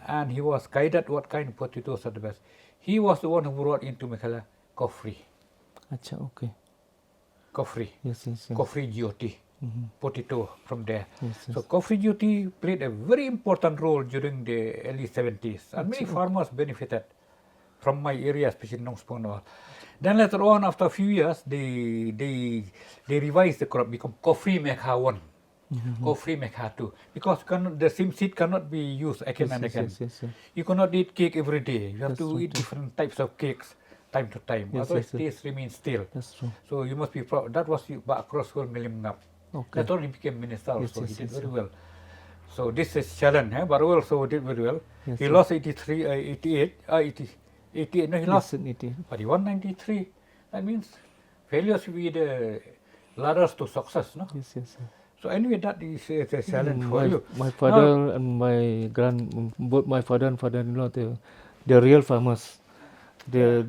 and he was guided what kind of potatoes are the best. He was the one who brought into Meghalaya coffee. Acha, okay. Coffee. Yes. Coffee GOT. Potato from there. Yes. So coffee GOT played a very important role during the early 70s, and many farmers benefited from my area, especially Nongspong. Then later on, after a few years, they revised the crop, become coffee Mekha 1. Coffee Mekha 2, because the same seed cannot be used again and again. Yes. You cannot eat cake every day. You have to eat different types of cakes time to time. Otherwise, taste remains still. That's true. So you must be proud. That was Bak Crosswell Milimngap. Okay. Later on, he became minister also. He did very well. So this is challenge. But also did very well. He lost 88. No, he lost. 80. But he won 93. That means failure should be the ladders to success, no? Yes. So anyway, that is a challenge for you. My father and both my father and father-in-law, they're real farmers. They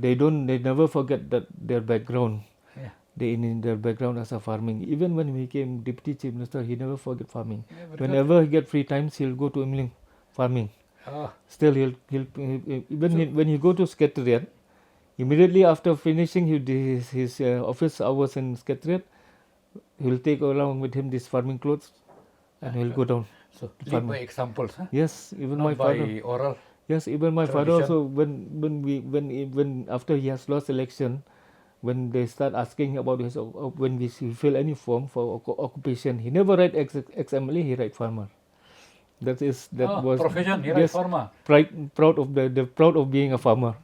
never forget that their background. Yeah. They in their background as a farming. Even when he became deputy chief minister, he never forget farming. Whenever he get free times, he'll go to Imling farming. Still, when he go to secretariat, immediately after finishing his office hours in secretariat, he'll take along with him these farming clothes, and he'll go down. So lead by examples, huh? Yes, even Not my father. by oral. Yes, even my father tradition. also. When after he has lost election, when they start asking about his when he fill any form for occupation, he never write ex-MLA. He write farmer. That was profession. He write farmer. Proud of being a farmer,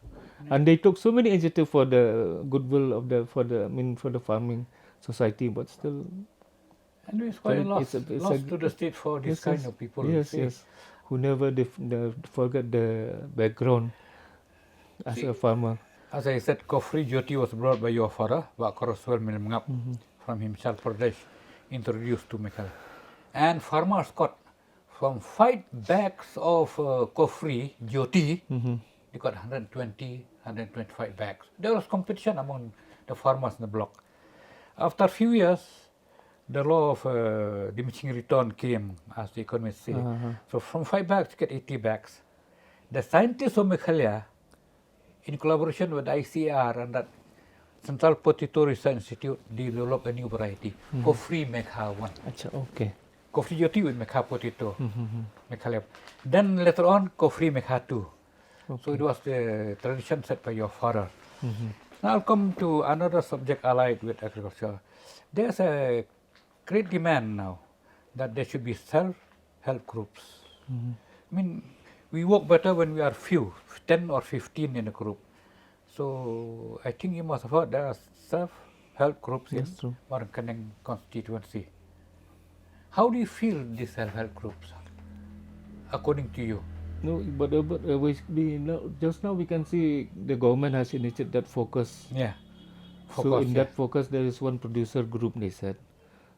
and they took so many initiatives for the goodwill for the farming society, but still. And it's quite a loss to the state for this kind of people. Yes. Who never forget the background as a farmer. As I said, coffee Jyoti was brought by your father, Bak Crosswell Milimngap, from Himachal Pradesh, introduced to Meghalaya. And farmers got from 5 bags of coffee Jyoti, they got 125 bags. There was competition among the farmers in the block. After a few years, the law of diminishing return came, as the economists say. So from 5 bags, you get 80 bags. The scientists of Meghalaya, in collaboration with ICR and that Central Potato Research Institute, developed a new variety, Coffee Mekha 1. Okay. Coffee Jyoti with Mekha potato, Meghalaya. Then later on, Coffee Mekha 2. Okay. So it was the tradition set by your father. Now I'll come to another subject allied with agriculture. There's a great demand now that there should be self-help groups. I mean, we work better when we are few, 10 or 15 in a group. So I think you must have heard there are self-help groups in That's true. Markaneng constituency. How do you feel these self-help groups, according to you? No, but just now we can see the government has initiated that focus. Yeah. So Focus, in yeah. that focus, there is one producer group, they said.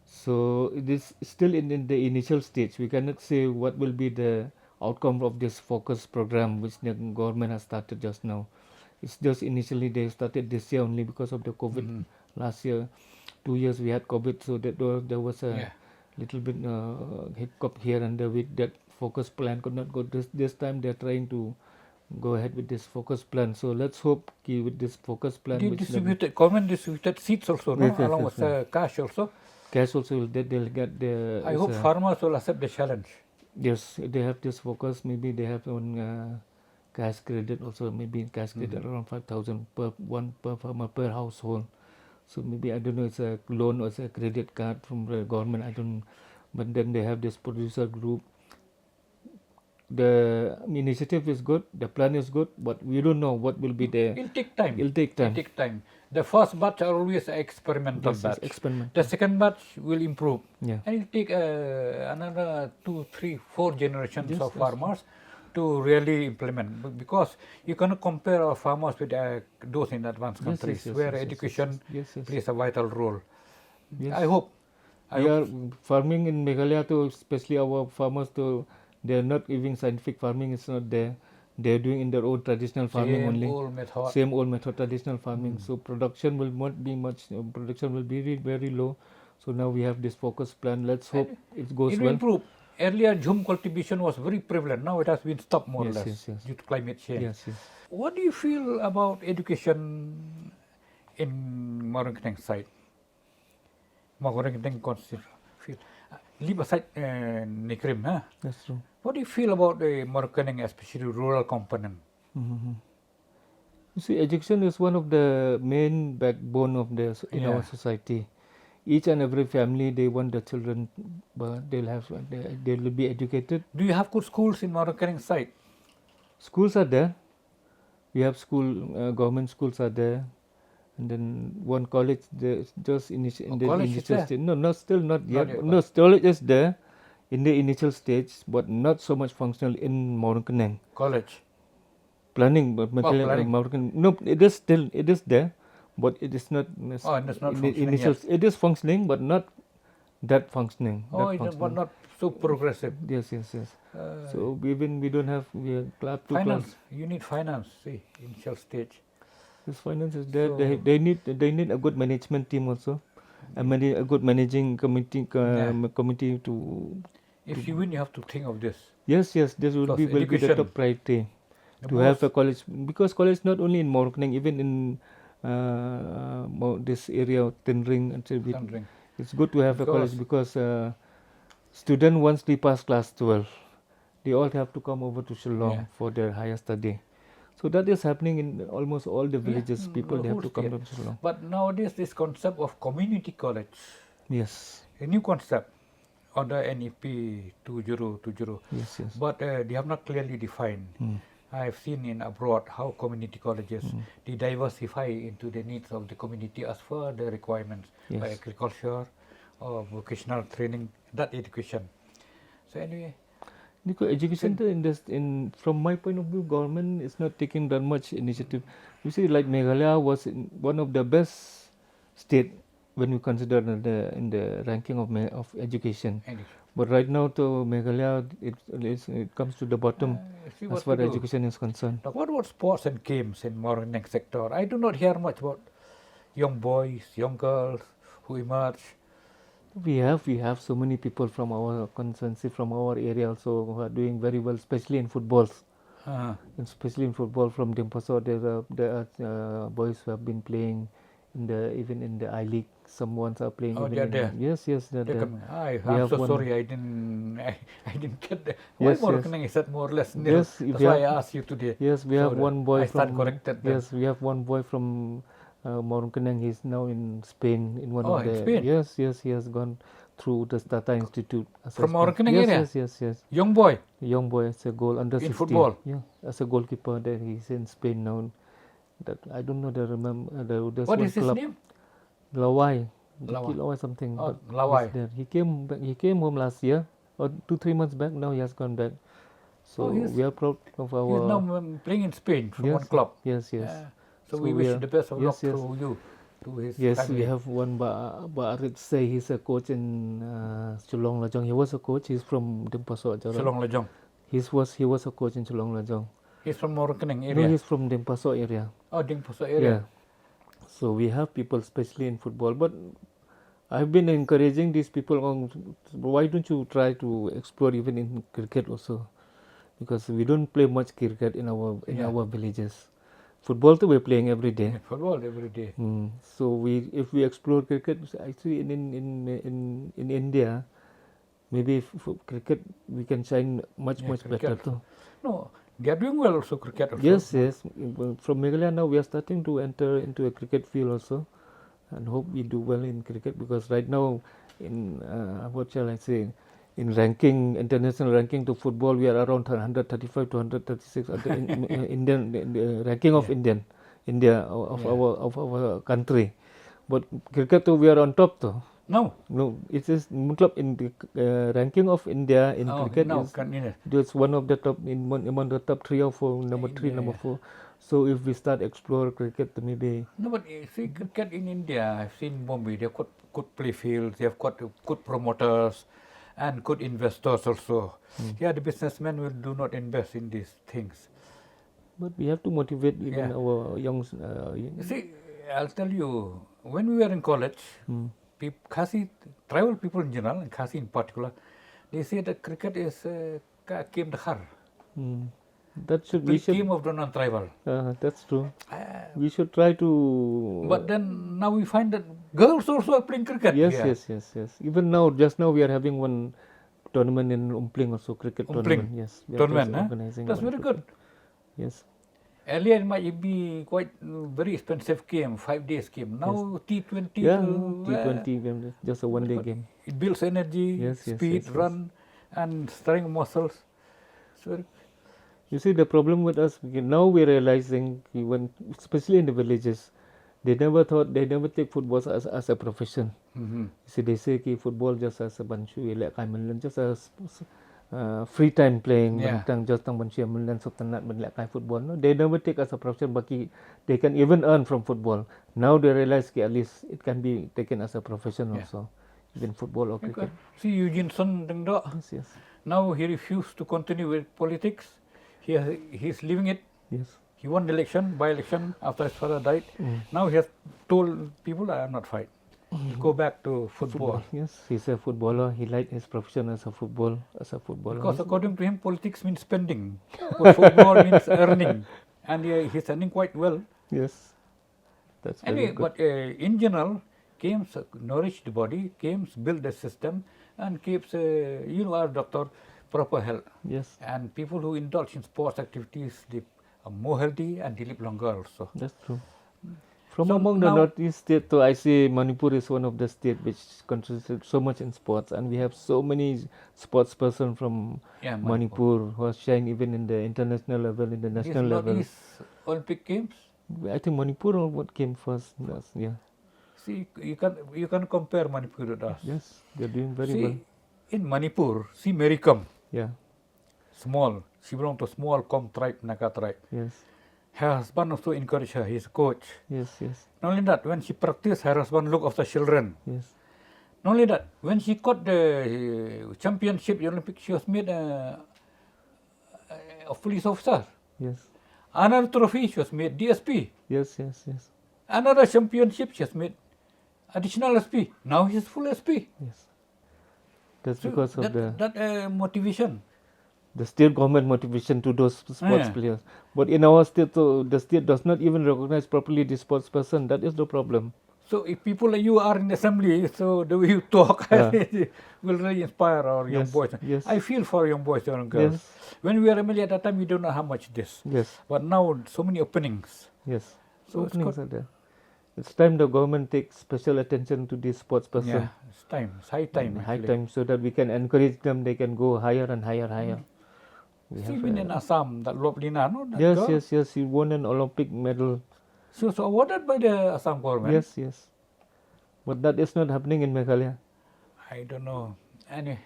So it is still in the initial stage. We cannot say what will be the outcome of this focus program which the government has started just now. It's just initially they started this year only because of the COVID. Mhm. Last year, 2 years we had COVID, so that there was a Yeah. little bit hiccup here and there with that focus plan could not go. This time they're trying to go ahead with this focus plan. So let's hope with this focus plan, They which distributed, government distributed seeds also, no? Yes, yes, Along yes, with cash also. cash also they'll get the. I hope farmers will accept the challenge. Yes, they have this focus. Maybe they have on cash credit also. Maybe cash credit around 5,000 per farmer per household. So maybe I don't know. It's a loan or it's a credit card from the government. I don't. But then they have this producer group. The initiative is good. The plan is good, but we don't know what will be the. It'll take time. It'll take time. It'll take time. The first batch are always experimental Yes, batch. experiment. The second batch will improve. Yeah. And it'll take another 2, 3, 4 generations Yes, of yes. farmers to really implement. Because you cannot compare our farmers with those in advanced Yes, countries yes, where yes, yes, education yes, yes. plays a vital role. Yes. I hope. We are farming in Meghalaya too, especially our farmers too. They are not even scientific farming. It's not there. They are doing in their own traditional farming Same only. old method. Same old method, traditional farming. So production will not be much. Production will be very low. So now we have this focus plan. Let's hope it goes It will well. improve. Earlier, jhum cultivation was very prevalent. Now it has been stopped more or Yes, less yes, yes. due to climate change. Yes, yes. What do you feel about education in Marunkeneng side? Marunkeneng constituency. Leave aside Nikrim, huh? That's true. What do you feel about the Marunkeneng, especially rural component? Mm-hmm. You see, education is one of the main backbone of in our society. Each and every family, they want the children, but they will be educated. Do you have good schools in Marunkeneng side? Schools are there. We have government schools are there, and then one college there just in the initial stage. No, still not yet. No, college is there in the initial stage, but not so much functional in Marunkeneng. College. Planning, but planning. No, it is there, but it is not. It's not functioning initial. Yet. It is functioning, but not that functioning. But not so progressive. Yes. So we don't have. We are glad to finance. You need finance. See, initial stage. This finance is there. So they need a good management team also, a good managing committee to. If you win, you have to think of this. Yes. This will be the top priority. To have a college, because college not only in Marunkeneng, even in this area of Tenring, it's good to have a college because student once they pass class 12, they all have to come over to Shillong for their higher study. So that is happening in almost all the villages. People they have to come to Shillong. But nowadays this concept of community college, yes, a new concept under NEP 2020. Yes. But they have not clearly defined. I have seen in abroad how community colleges they diversify into the needs of the community as per the requirements by agriculture or vocational training, that education. So anyway, education from my point of view, government is not taking that much initiative. You see, like Meghalaya was one of the best state when we consider in the ranking of education. But right now, to Meghalaya, it comes to the bottom as far as education is concerned. Now, what about sports and games in Marunkeneng sector? I do not hear much about young boys, young girls who emerge. We have so many people from our constituency, from our area also who are doing very well, especially in footballs. Especially in football from Dimposo, there are boys who have been playing even in the I League. Some ones are playing. Oh, they're there. Yes, they're there. I'm so sorry, I didn't get that. Why Marunkeneng is that more or less nil? Yes, that's why I asked you today. Yes, we have one boy corrected. Yes, we have one boy from Marunkeneng. He's now in Spain in one of the. Spain? Yes, he has gone through the Tata Institute. From assessment. Orkening Yes, area? yes. Young boy. Young boy as a goal under In 16. football? Yeah, as a goalkeeper. There he's in Spain now. That I don't know the there's What one is his club. name? Lawai. Lawai. Lawai something. Oh, but Lawai. he's there. He came home last year or 2-3 months back. Now he has gone back. So we are proud of our. He's now playing in Spain from one club. Yes. So we wish the best of luck yes. to you, to his Yes, family. we have one Ba'arit say he's a coach in Chelong Lajong. He was a coach. He's from Denpasar. Chelong Lajong. He was a coach in Chelong Lajong. He's from Orkening area. No, he's from Denpasar area. Oh, Denpasar area. Yeah. So we have people, especially in football. But I've been encouraging these people on why don't you try to explore even in cricket also, because we don't play much cricket in our villages. Football too, we're playing every day. Football every day. So if we explore cricket, actually in India, maybe for cricket we can shine much better too. No, they are doing well also cricket also. Yes. From Meghalaya now we are starting to enter into a cricket field also, and hope we do well in cricket, because right now in what shall I say, in international ranking to football, we are around 135 to 136 at the Indian ranking of India of our country. But cricket too, we are on top though. No, it is Mutlab in the ranking of India in cricket is one of the top among the top 3 or 4, number 3, number 4. So if we start explore cricket, maybe. No, but you see cricket in India, I've seen Bombay. They've got good play fields. They've got good promoters and good investors also. The businessmen do not invest in these things. But we have to motivate even our young. You see, I'll tell you, when we were in college, Khasi, tribal people in general, and Khasi in particular, they say that cricket is game dakhar. That should be game of the non-tribal. That's true. We should try to. But then now we find that girls also are playing cricket. Yes. Even now, just now we are having one tournament in Umpling also, cricket tournament. Yes, we are organizing. That's very good. Yes. Earlier it might be quite very expensive game, 5 days game. Now T20. T20 game, just a 1-day game. It builds energy, speed, run, and strength muscles. So you see, the problem with us now, we're realizing, even especially in the villages, they never take football as a profession. See, they say football just as a banchu, just as free time playing, just football. No, they never take as a profession, but they can even earn from football. Now they realize at least it can be taken as a profession also, even football or cricket. See, Eugene Sun, yes. Now he refused to continue with politics. He's leaving it. Yes. He won the election, by-election, after his father died. Now he has told people, I am not fight. Go back to football. Yes, he's a footballer. He liked his profession as a footballer. Because according to him, politics means spending. Football means earning. And he's earning quite well. Yes. That's very anyway, good. But in general, games nourish the body, games build the system, and keeps, our doctor, proper health. Yes. And people who indulge in sports activities, they are more healthy and they live longer also. That's true. From among the northeast states, I see Manipur is one of the states which contributes so much in sports, and we have so many sports person from Manipur who are shine even in the international level, in the national level. Northeast Olympic Games? I think Manipur or what came first. See, you can compare Manipur with us. Yes, they're doing very well. In Manipur, see Mary Kom. Yeah. Small. She belongs to small Kom tribe, Naga tribe. Yes. Her husband also encouraged her. He's a coach. Yes. Not only that, when she practiced, her husband looked after children. Yes. Not only that, when she got the championship, the Olympic, she was made a police officer. Yes. Another trophy, she was made DSP. Yes. Another championship, she has made additional SP. Now he is full SP. Yes. That's because of that motivation. The state government motivation to those sports players. But in our state, the state does not even recognize properly the sports person. That is the problem. So if people like you are in assembly, so the way you talk will really inspire our young boys. Yes. I feel for young boys and girls. Yes. When we were MLA at that time, we don't know how much this. Yes. But now so many openings. Yes. So openings are there. It's time the government takes special attention to these sports person. Yeah, it's time. It's high time High actually. time, so that we can encourage them. They can go higher and higher. We have Even in Assam, that Loblina, no, that yes, girl, yes. He won an Olympic medal. she was awarded by the Assam government. Yes. But that is not happening in Meghalaya. I don't know. Anyway,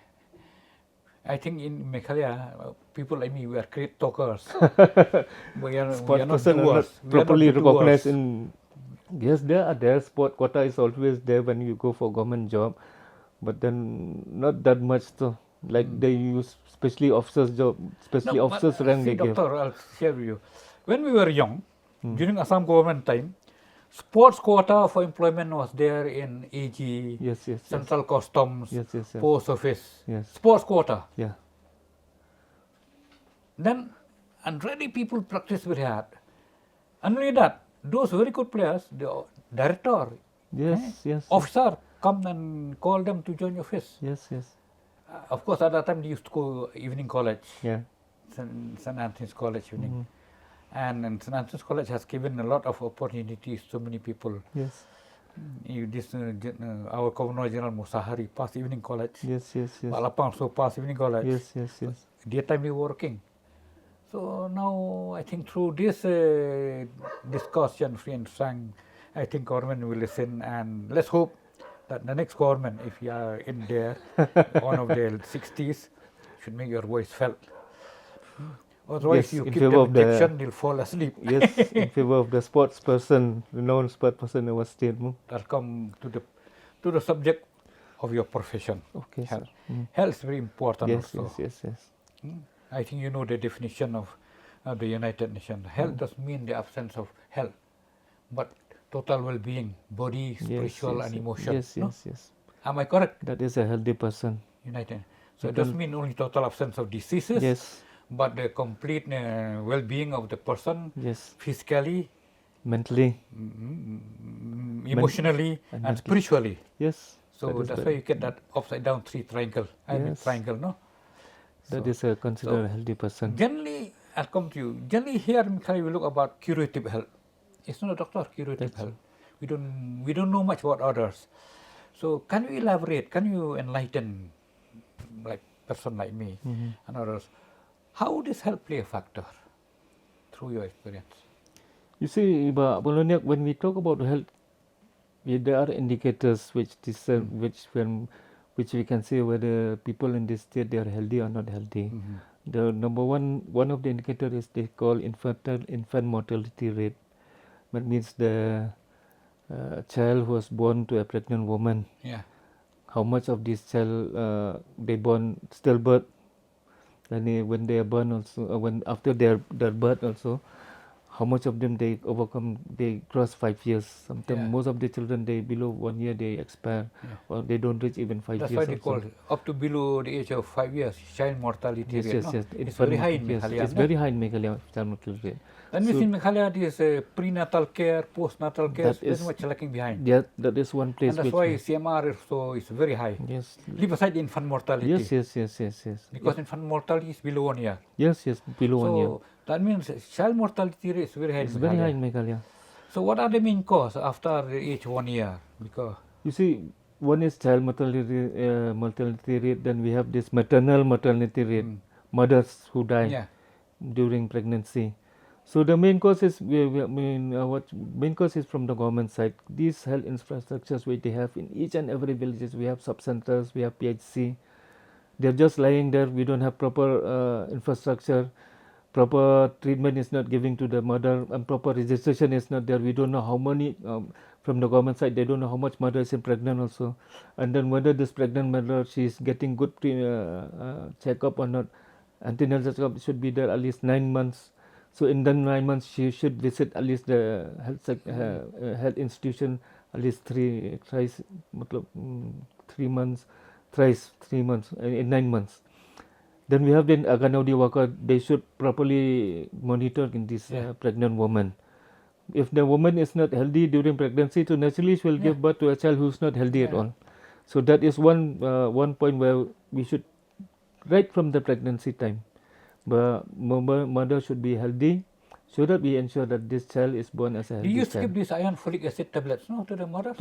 I think in Meghalaya, people like me, we are great talkers. we are Sports not person are doers. not We are not properly the recognized doers. in. Yes, there. Sport quota is always there when you go for government job, but then not that much. So, like they use especially officers job, especially No, but officers rank see, they give. doctor, I'll share with you. When we were young, Hmm. during Assam government time, sports quota for employment was there in AG, Yes. Central Customs, Yes. Post Office. Yes. Sports quota. Yeah. Then, and really people practice very hard. And only that, those very good players, the director, Yes. officer, come and call them to join your office. Yes. Of course, at that time they used to go evening college, Yeah. St. Anthony's College evening. And St. Anthony's College has given a lot of opportunities to many people. Yes. Our Governor General Musahari passed evening college. Yes. Balapang also passed evening college. Yes. Daytime we were working. So now I think through this discussion, free and frank, I think government will listen, and let's hope that the next government, if you are in there, one of the 60s, should make your voice felt. Otherwise, Yes, you in keep favor them of the- injection, they'll fall asleep. Yes, in favor of the sports person, renowned sports person in our state. I'll come to the subject of your profession. Okay, sir. Health. Health is very important Yes. also. Yes. I think you know the definition of the United Nations. Health doesn't mean the absence of health, but total well-being, body, spiritual, and emotion. Yes. Am I correct? That is a healthy person. United. So it doesn't mean only total absence of diseases, Yes. but the complete well-being of the person, Yes. physically, Mentally. emotionally, and spiritually. Yes. So that is that's the- why you get that upside down triangle. I mean Yes. triangle, no? That So- is a considered a healthy person. Generally, I'll come to you. Generally, here in Mikhail, we look about curative health. It's not a doctor, curative health. We don't know much about others. So, can you elaborate? Can you enlighten, like person like me and others, how does health play a factor through your experience? You see, Loniak, when we talk about health, there are indicators which discern, which we can say whether people in this state they are healthy or not healthy. The number one of the indicator is they call infant mortality rate. That means the child who was born to a pregnant woman. Yeah. How much of this child they born stillbirth, and when they are born also, when after their birth also, how much of them they cross 5 years. Sometimes Yeah. most of the children they below 1 year they expire, or they don't reach even 5 That's years. why they call it up to below the age of 5 years, child mortality Yes, rate. yes, No? yes. It's very high in Yes, Meghalaya. it's no? very high in Meghalaya child mortality rate. And within Meghalaya, this prenatal care, postnatal care is That very is- much lacking behind. Yeah, that is one place And that's which why CMR is very high. yes, Leave aside infant mortality. yes. Because infant mortality is below 1 year. Yes, below 1 year. So that means child mortality rate is very high. It's in very high Meghalaya. in Meghalaya. So what are the main cause after the age 1 year? Because You see, one is child mortality rate. Then we have this maternal mortality rate, mothers who die yeah, during pregnancy. So the main cause is what main cause is from the government side. These health infrastructures which they have in each and every villages, we have sub-centers, we have PHC. They're just lying there. We don't have proper infrastructure. Proper treatment is not giving to the mother, and proper registration is not there. We don't know how many from the government side. They don't know how much mother is pregnant also, and then whether this pregnant mother she is getting good checkup or not. Antenatal checkup should be there at least 9 months. So in the 9 months she should visit at least the health institution at least thrice, 3 months, thrice 3 months in 9 months. Then we have the Aganodi worker. They should properly monitor in this pregnant woman. If the woman is not healthy during pregnancy, so naturally she will give birth to a child who is not healthy at all. So that is one point where we should, right from the pregnancy time, but mother should be healthy, so that we ensure that this child is born as a Do healthy you child. give these iron folic acid tablets, no, to the mothers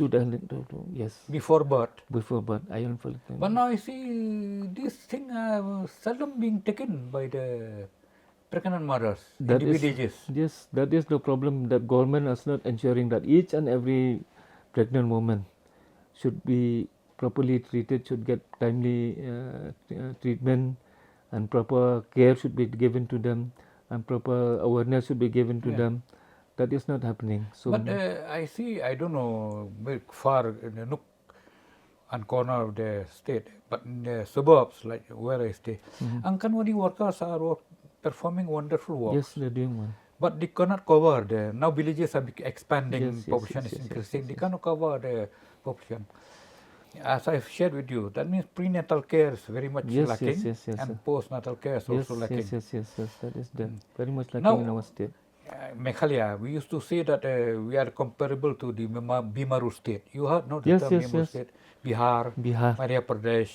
Yes, before birth? before birth, iron folic. But now I see this thing seldom being taken by the pregnant mothers in That the is, villages. yes, that is the problem, that government is not ensuring that each and every pregnant woman should be properly treated, should get timely treatment, and proper care should be given to them, and proper awareness should be given to Yeah. them. That is not happening. So But I see, I don't know, very far in the nook and corner of the state, but in the suburbs, like where I stay, Anganwadi workers are performing wonderful work. yes, they're doing one. But they cannot cover the, now villages are expanding, Yes, yes, population yes, is yes, increasing, yes, they yes. cannot cover the population. As I've shared with you, that means prenatal care is very much Yes, lacking, yes, yes, yes, and sir. postnatal care is Yes, also lacking. yes, that is there. Very much lacking Now, in our state. Meghalaya, we used to say that we are comparable to the Bimaru state. You heard, no, the Yes, term yes, Bimaru yes. state, Bihar, Bihar. Madhya Pradesh,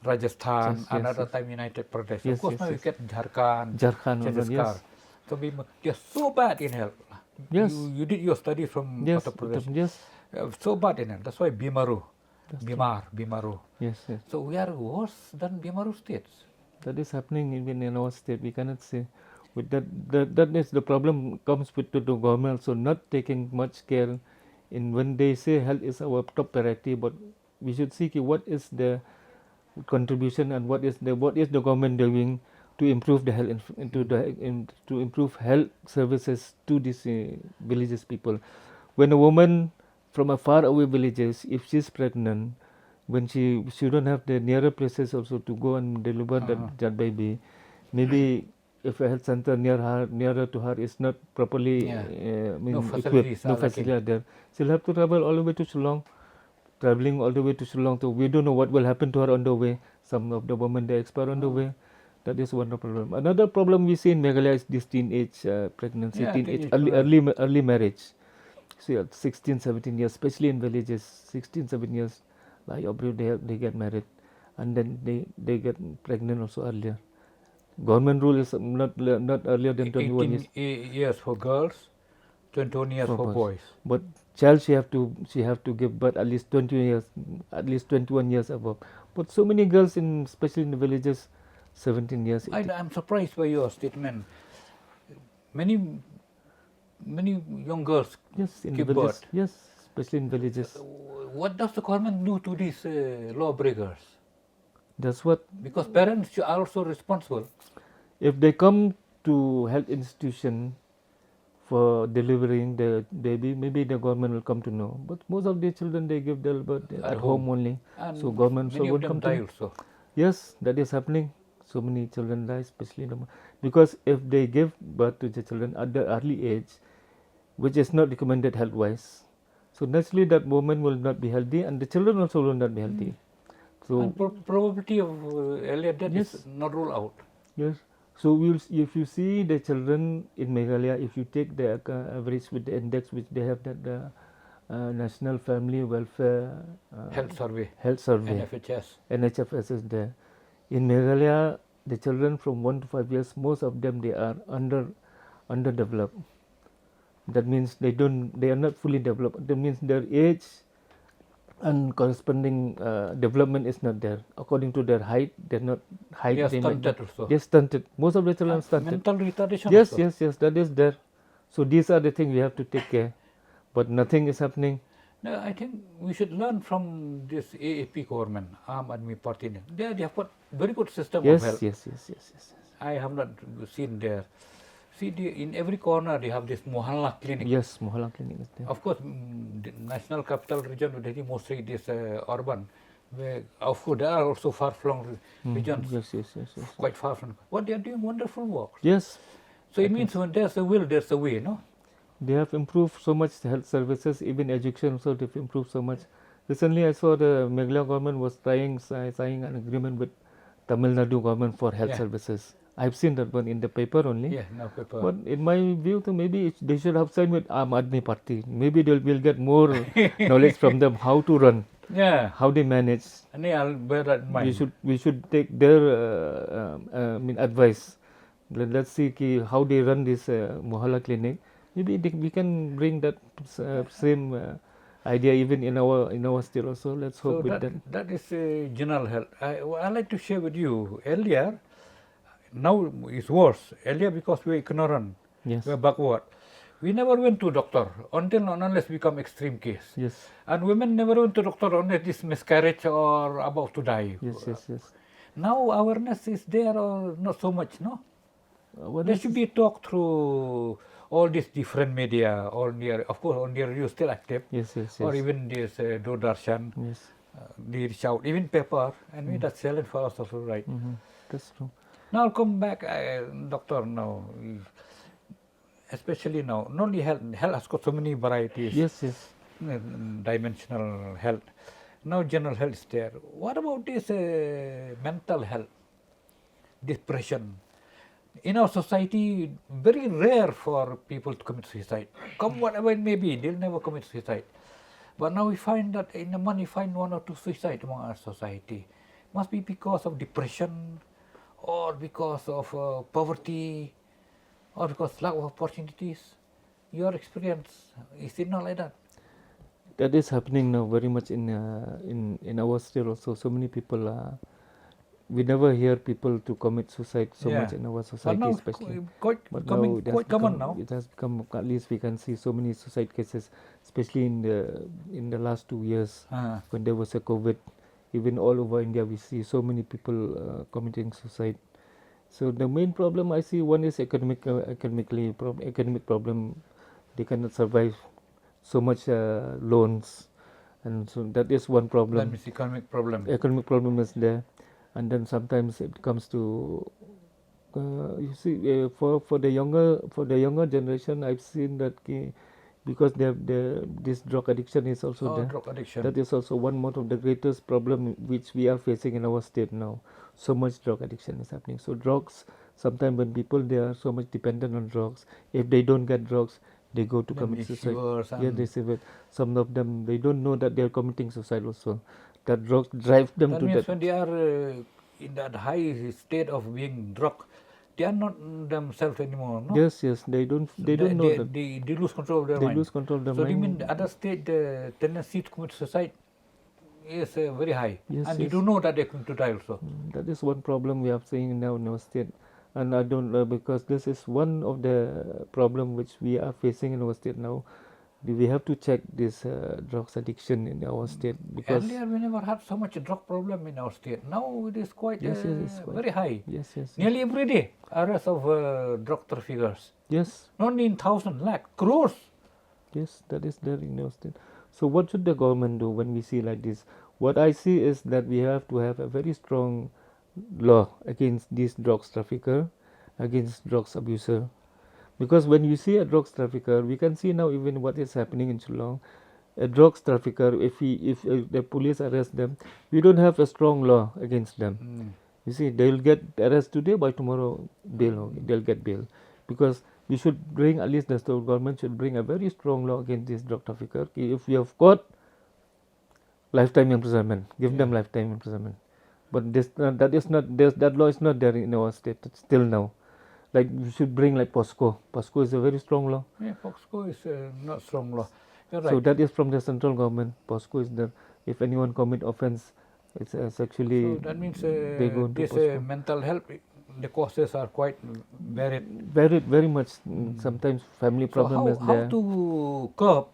Rajasthan, Yes, and yes, other yes. time United Pradesh. Yes, Of course, yes, now you yes. get Jharkhand, Jharkhand also, Chhattisgarh. yes. So they're so bad in health. Yes. You did your study from Yes, Uttar Pradesh. yes, So bad in health. That's why Bimaru, Bimaru. yes, yes. So we are worse than Bimaru states. That is happening even in our state. We cannot say. With that is the problem comes with the government also not taking much care in when they say health is our top priority, but we should see what is the contribution and what is the government doing to improve the health to improve health services to these villages people. When a woman from a far away villages, if she's pregnant, when she don't have the nearer places also to go and deliver that baby, maybe if a health center nearer to her is not properly facilities equipped, no are lacking. facility are there, she'll have to travel all the way to Shillong. Traveling all the way to Shillong, so we don't know what will happen to her on the way. Some of the women they expire on the way. That is one problem. Another problem we see in Meghalaya is this teenage pregnancy, Yeah, teenage teenage early marriage. See, at 16, 17 years, especially in villages, 16, 17 years, like they get married, and then they get pregnant also earlier. Government rule is not earlier than 21 years. 18 years for girls, 21 years for boys. But child she have to give birth at least 20 years, at least 21 years above. But so many girls especially in the villages, 17 years. I'm surprised by your statement. Many young girls Yes, in give the villages. birth. Yes, especially in villages. What does the government do to these lawbreakers? That's what. Because parents are also responsible. If they come to health institution for delivering the baby, maybe the government will come to know. But most of the children they give their birth at home only. And So government many of won't them come die to know. also. Yes, that is happening. So many children die, especially because if they give birth to the children at the early age, which is not recommended health-wise, so naturally that woman will not be healthy, and the children also will not be healthy. So And probability of earlier death Yes. is not ruled out. yes, so if you see the children in Meghalaya, if you take the average with the index which they have, that National Family Welfare Health survey, Health Survey, NFHS. NHFS is there. In Meghalaya, the children from 1 to 5 years, most of them they are underdeveloped. That means they are not fully developed. That means their age and corresponding development is not there. According to their height, they're not height. They are stunted also. They're stunted. Most of the children are stunted. Mental retardation Yes, also. yes, that is there. So these are the things we have to take care. But nothing is happening. No, I think we should learn from this AAP government, Aam Aadmi Party. They have got very good system of health. Yes. I have not seen there. See, in every corner they have this Mohalla clinic. Yes, Mohalla clinic is there. Of course, the national capital region, mostly this urban. Where, of course, there are also far-flung regions, Yes. quite far from. But they are doing wonderful work. Yes, So it means when there's a will, there's a way, no? they have improved so much health services, even education also they've improved so much. Recently I saw the Meghalaya government was signing an agreement with Tamil Nadu government for health Yeah. services. I've seen that one in the paper only. Yeah, no paper. But in my view, maybe they should have signed with Aam Aadmi Party. Maybe we'll get more knowledge from them how to run, Yeah, how they manage. and I'll bear that in mind. We should take their advice. Let's see how they run this Mohalla clinic. Maybe we can bring that same idea even in our state also. Let's hope So with that. that is general health. I like to share with you earlier. Now it's worse. Earlier because we are ignorant, Yes. we are backward. We never went to doctor until and unless become extreme case. Yes. And women never went to doctor unless this miscarriage or about to die. Yes. Now awareness is there or not so much, no? There should be talk through all these different media, or near, of course, on the radio still active, Yes. or even this Doordarshan, Yes. they reach out, even paper, and we that's challenge for us also, right? That's true. Now I'll come back, doctor. Now, especially now, not only health has got so many varieties. Yes. Dimensional health. Now general health is there. What about this mental health, depression? In our society, very rare for people to commit suicide. Come whatever it may be, they'll never commit suicide. But now we find that in a month we find 1 or 2 suicide among our society. Must be because of depression, or because of poverty, or because lack of opportunities. Your experience, is it not like that? That is happening now very much in our state also. So many people we never hear people to commit suicide so much in our society, but now especially. quite common now. It has become, at least we can see so many suicide cases, especially in the last 2 years when there was a COVID. Even all over India, we see so many people committing suicide. So the main problem I see, one is academic problem. They cannot survive so much loans, and so that is one problem. That means economic problem. Economic problem is there, and then sometimes it comes to you see for the younger generation, I've seen that because this drug addiction is also there. Drug addiction. That is also one of the greatest problem which we are facing in our state now. So much drug addiction is happening. So drugs, sometimes when people, they are so much dependent on drugs, if they don't get drugs, they go to commit suicide. Yeah, they say that some of them, they don't know that they are committing suicide also. That drugs drive them to means that. when they are in that high state of being drug, they are not themselves anymore. No? Yes, they don't know that. They lose control of their They mind. lose control of their so mind. So you mean the other state, the tendency to commit suicide is very high, Yes, and they don't know that they're going to die also. That is one problem we are seeing now in our state, and I don't know, because this is one of the problem which we are facing in our state now. We have to check this drugs addiction in our state, because earlier we never had so much drug problem in our state. Now it is quite, it's quite very high. Yes. Nearly every day arrest of drug traffickers. Yes. Not in thousand, lakh, crores. Yes, that is there in our state. So what should the government do when we see like this? What I see is that we have to have a very strong law against these drugs trafficker, against drugs abuser. Because when you see a drugs trafficker, we can see now even what is happening in Shillong. A drugs trafficker, if the police arrest them, we don't have a strong law against them. You see, they will get arrested today, by tomorrow bail, they'll get bail. Because we should bring, at least the state government should bring a very strong law against this drug trafficker. If you have caught, lifetime imprisonment, give them lifetime imprisonment. But that law is not there in our state still now. Like you should bring like POSCO. POSCO is a very strong law. Yeah, POSCO is not strong law. You're right. So that is from the central government. POSCO is the, if anyone commit offense, it's actually. So that means they go into this mental health, the causes are quite varied. Varied very much. Sometimes family problem is there. How to curb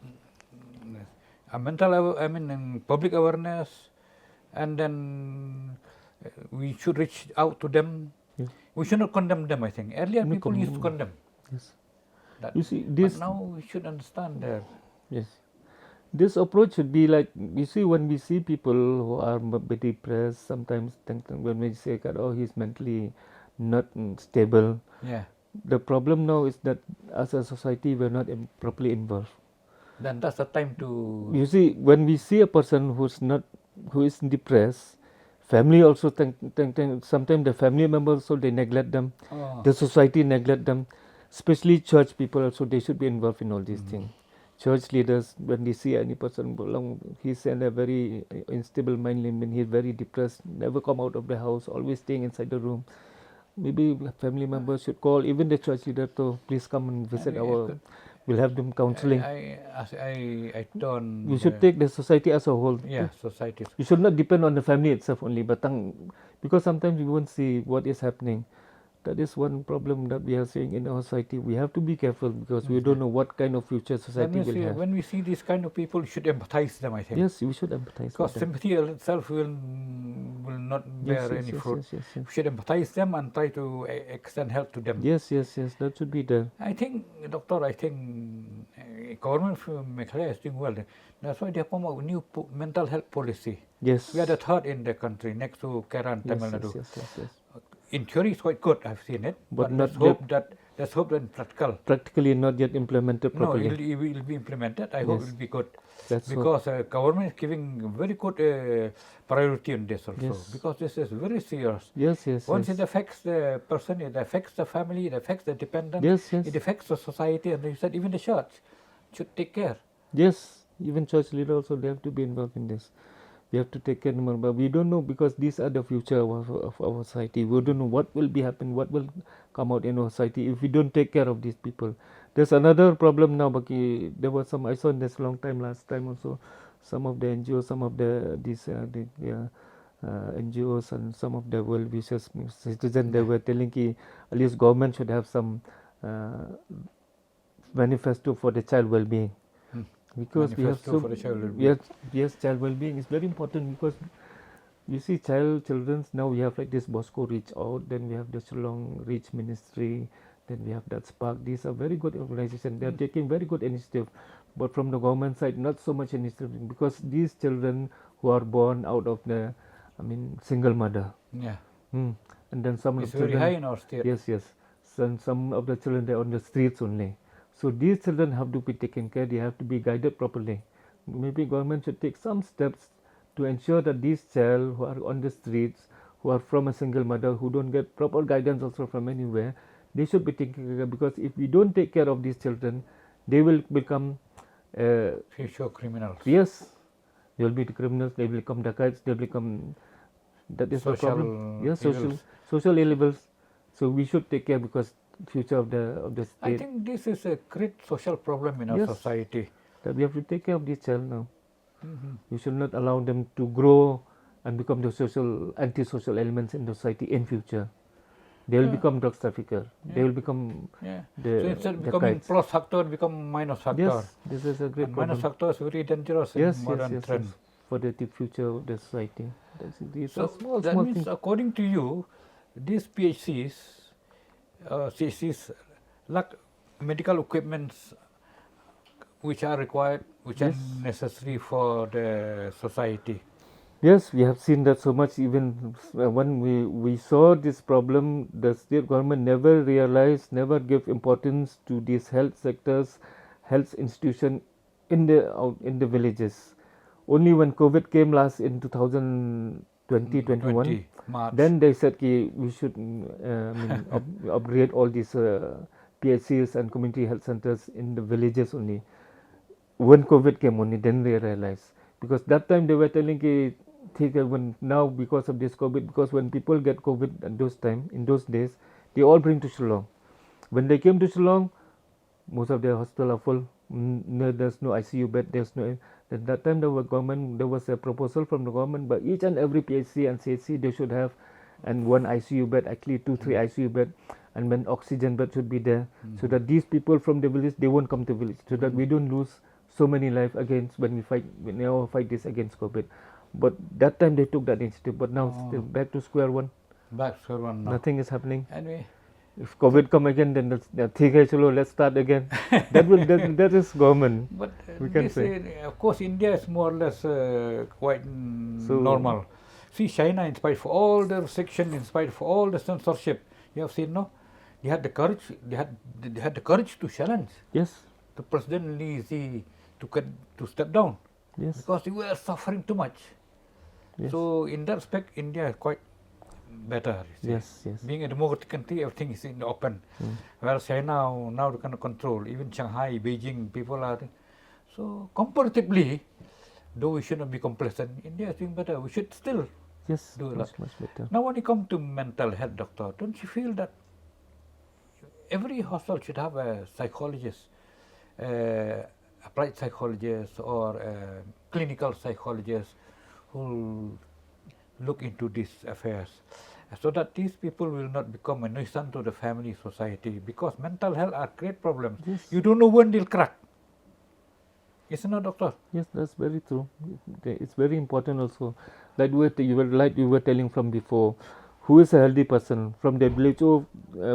public awareness, and then we should reach out to them. Yes. We should not condemn them, I think. Earlier people used to condemn. Yes. That, you see, this, but now we should understand that. Yes. This approach should be like, you see, when we see people who are a bit depressed, sometimes when we say, oh, he's mentally not stable. Yeah. The problem now is that as a society, we're not properly involved. Then that's the time to. You see, when we see a person who is depressed, family also sometimes the family members also, they neglect them. The society neglect them, especially church people also, they should be involved in all these things. Church leaders, when they see any person he's in a very unstable mind, he's very depressed, never come out of the house, always staying inside the room. maybe family members should call even the church leader to please come and visit we'll have them counseling. I don't. We should take the society as a whole. Yeah, society. You should not depend on the family itself only, but because sometimes we won't see what is happening. That is one problem that we are seeing in our society. We have to be careful because we don't know what kind of future society will have. When we see these kind of people, we should empathize them, I think. Yes, we should empathize. Because sympathy itself will not bear any fruit. We should empathize them and try to extend help to them. Yes, that should be done. I think, Doctor, government of Meghalaya is doing well. That's why they have come up with new mental health policy. Yes. We are the third in the country, next to Kerala and Tamil Nadu. Yes. In theory, it's quite good. I've seen it, but let's hope that in practically not yet implemented properly. No, it will be implemented. I hope it will be good. Because government is giving very good priority on this also. Because this is very serious. Yes. Once it affects the person, it affects the family, it affects the dependent, it affects the society, and they said even the church should take care. Yes, even church leaders also, they have to be involved in this. We have to take care of them, but we don't know because these are the future of our society. We don't know what will be happen, what will come out in our society if we don't take care of these people. There's another problem now, Baki. There was some, I saw this last time also, some of the NGOs, some of NGOs and some of the well-wishers citizens, they were telling at least government should have some manifesto for the child well-being. Because we have child well-being is very important because you see children now we have like this Bosco Reach Out, then we have the Shillong Reach Ministry, then we have that Spark. These are very good organizations. They are taking very good initiative, but from the government side not so much initiative because these children who are born out of the single mother. And then some it's of the children, very high in our state. Yes. Some of the children they are on the streets only. So these children have to be taken care, they have to be guided properly. Maybe government should take some steps to ensure that these children who are on the streets, who are from a single mother, who don't get proper guidance also from anywhere, they should be taken care of because if we don't take care of these children, they will become future criminals. Yes, they will be the criminals, they will become dacoits, they will become, that is the problem. Yes, social evils. So we should take care because future of the state. I think this is a great social problem in our society. That we have to take care of these children now. We should not allow them to grow and become the anti-social elements in the society in future. They will become drug trafficker. They will become so instead of becoming plus factor, become minus factor. Yes, this is a great problem. Minus factor is very dangerous in modern trend. For the future of the society. So that means things. According to you, these CHCs lack medical equipments which are required, which are necessary for the society. Yes, we have seen that so much. Even when we saw this problem, the state government never realized, never gave importance to these health sectors, health institution in the villages. Only when COVID came last in 2021, then they said we should upgrade all these PHCs and community health centers in the villages only. When COVID came only, then they realized. Because that time they were telling when now because of this COVID, because when people get COVID at in those days, they all bring to Shillong. When they came to Shillong, most of the hospitals are full. There's no ICU bed. There's no. At that time, there was a proposal from the government, but each and every PHC and CHC they should have, and one ICU bed, actually 2-3 ICU bed, and then oxygen bed should be there, so that these people from the village they won't come to village, so that we don't lose so many lives against when we fight this against COVID. But that time they took that initiative, but now still back to square one. Back to square one now. Nothing is happening. Anyway. If COVID come again, then let's start again. that is government. But we can say, of course, India is more or less quite normal. See, China, in spite of all the restriction, in spite of all the censorship, you have seen, no, they had the courage. They had the courage to challenge. Yes. The President Lee to step down. Yes. Because they were suffering too much. Yes. So in that respect, India is quite better. Yes. Being a democratic country, everything is in the open. Whereas China now they cannot control. Even Shanghai, Beijing, people are. So comparatively, though we should not be complacent, India is doing better. We should still Yes, do a lot. much better. Now, when you come to mental health, doctor, don't you feel that every hospital should have a psychologist, applied psychologist or a clinical psychologist who look into these affairs, so that these people will not become a nuisance to the family society, because mental health are great problems. Yes. You don't know when they'll crack. Isn't it, doctor? Yes, that's very true. It's very important also. Like you were telling from before, who is a healthy person from WHO,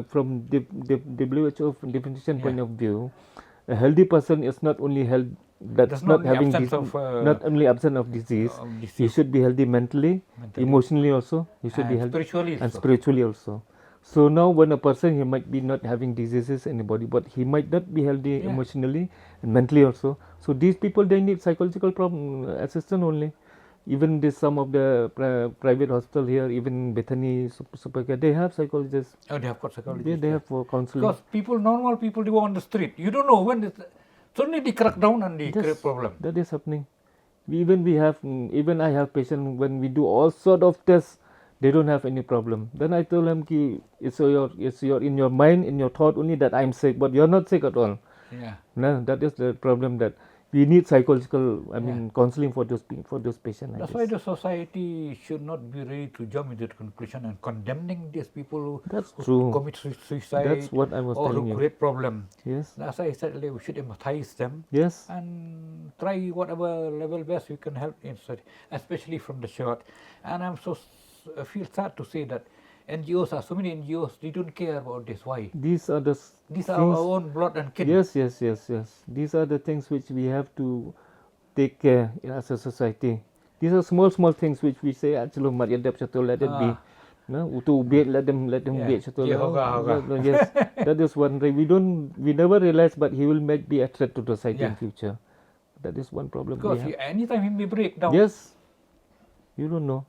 from the WHO definition point of view, a healthy person is not only health that's Does not not having absence not only absent of disease. He should be healthy mentally, emotionally also. He should be healthy spiritually and also. spiritually also. So now when a person, he might be not having diseases in the body, but he might not be healthy Yeah. emotionally and mentally also. So these people, they need psychological problem assistance only. Even this some of the private hospital here, even Bethany Supercare, they have psychologists. Oh, they have got psychologists. They have for counseling. Because people, normal people, they go on the street. You don't know when suddenly they crack down and they Yes, create problem. that is happening. Even I have patient, when we do all sort of tests, they don't have any problem. Then I told them, it's in your mind, in your thought only that I'm sick, but you're not sick at all. Yeah. No, that is the problem, that we need psychological, counseling for those patients. That's why the society should not be ready to jump into the conclusion and condemning these people who true. commit suicide. That's what I was or telling who you. create problem. Yes. That's why I said we should empathize them. Yes. And try whatever level best we can help in society, especially from the short. And I'm I feel sad to say that NGOs are so many NGOs, they don't care about this. Why? These are the These are our own blood and kin. Yes. These are the things which we have to take care as a society. These are small things which we say, actually, let it be. No, let them be. Yes, that is one thing. We never realize, but he will be a threat to the society in future. That is one problem. Because anytime he may break down. Yes, you don't know.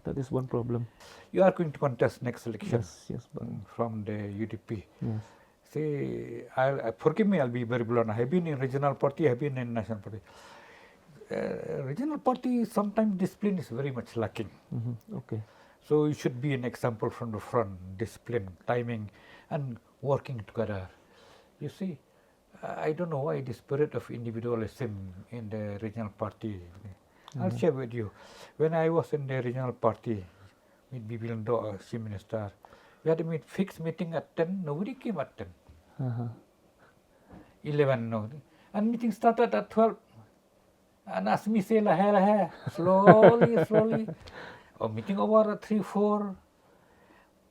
That is one problem. You are going to contest next election. Yes, from the UDP. Yes. See, forgive me, I'll be very blunt. I have been in regional party, I have been in national party. Regional party, sometimes discipline is very much lacking. Okay. So you should be an example from the front, discipline, timing, and working together. You see, I don't know why the spirit of individualism in the regional party. I'll share with you. When I was in the regional party with Bibilan Chief Minister, we had a fixed meeting at 10. Nobody came at 10. 11, no. And meeting started at 12. And as me say, slowly. Or meeting over at 3, 4.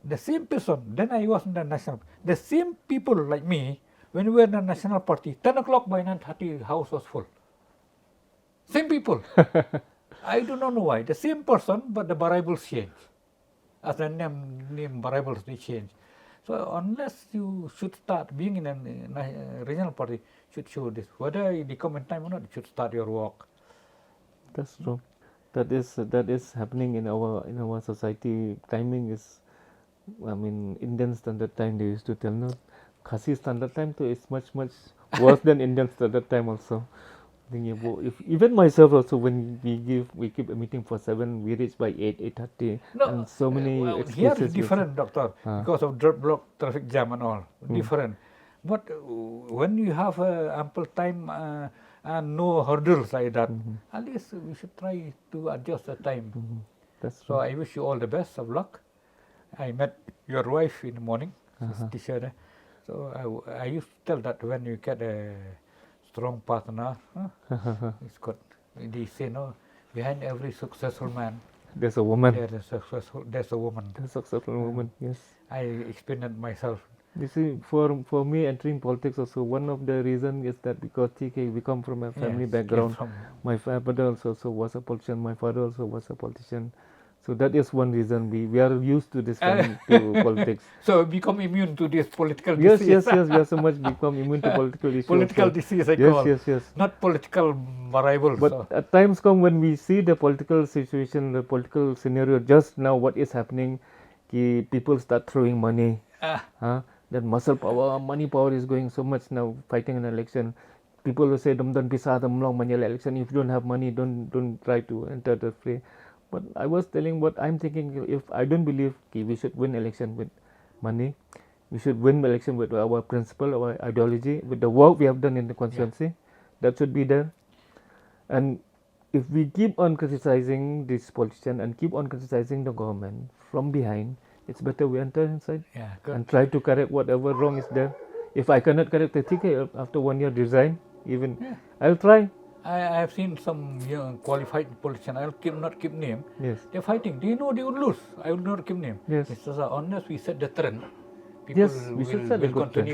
The same person. Then I was in the national. The same people like me, when we were in the national party, 10 o'clock by 9:30, house was full. Same people. I do not know why. The same person, but the variables change. As the name variables, they change. So unless you should start being in a regional party, should show this. Whether you come in time or not, you should start your work. That's true. That is happening in our society. Timing is, Indian standard time, they used to tell, no, Khasi standard time is much worse than Indian standard time also. Even myself also, when we keep a meeting for 7, we reach by 8:30, and so many excuses. Here is different, doctor, because of dirt block, traffic jam and all, different. But when you have ample time and no hurdles like that, at least we should try to adjust the time. That's so I wish you all the best of luck. I met your wife in the morning, teacher. So I used to tell that when you get a strong partner, it's good. They say, no, behind every successful man, there's a woman. There's a woman. A successful woman, yes. I experienced myself. You see, for me entering politics also, one of the reason is that because TK, we come from a family background. My father also was a politician. My father also was a politician. So that is one reason we are used to this to politics. So become immune to this political disease. Yes. We are so much become immune to political issues. Political disease, I call. Yes. Not political variables. But at times come when we see the political situation, the political scenario. Just now, what is happening? People start throwing money. That muscle power, money power is going so much now. Fighting an election, people will say, "Don't bisa long election. If you don't have money, don't try to enter the fray." But I was telling what I'm thinking. If I don't believe we should win election with money, we should win election with our principle, our ideology, with the work we have done in the constituency. That should be there. And if we keep on criticizing this politician and keep on criticizing the government from behind, it's better we enter inside and try to correct whatever wrong is there. If I cannot correct the ticket after 1 year, resign. Even I'll try. I have seen some young qualified politicians. I'll not keep name. Yes. They're fighting. Do you know they will lose? I will not keep name. Yes. Mr. Unless we set the trend, people Yes, we should set a will good trend.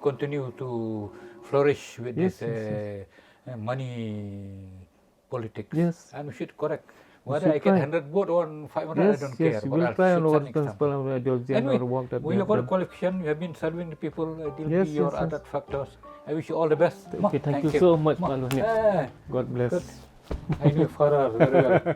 continue to flourish with Yes, this money politics. Yes. And we should correct. We Whether should I get try. 100 vote or 500, I Yes, don't yes, care. we but will I'll try on set our an principle, example. our ideology, Anyway, and our work that we we have have got a done. qualification. You have been serving the people. It will Yes, be your yes, other factors. I wish you all the best. Okay, thank you so much, Pak Loniak. God bless. I knew Farah very well.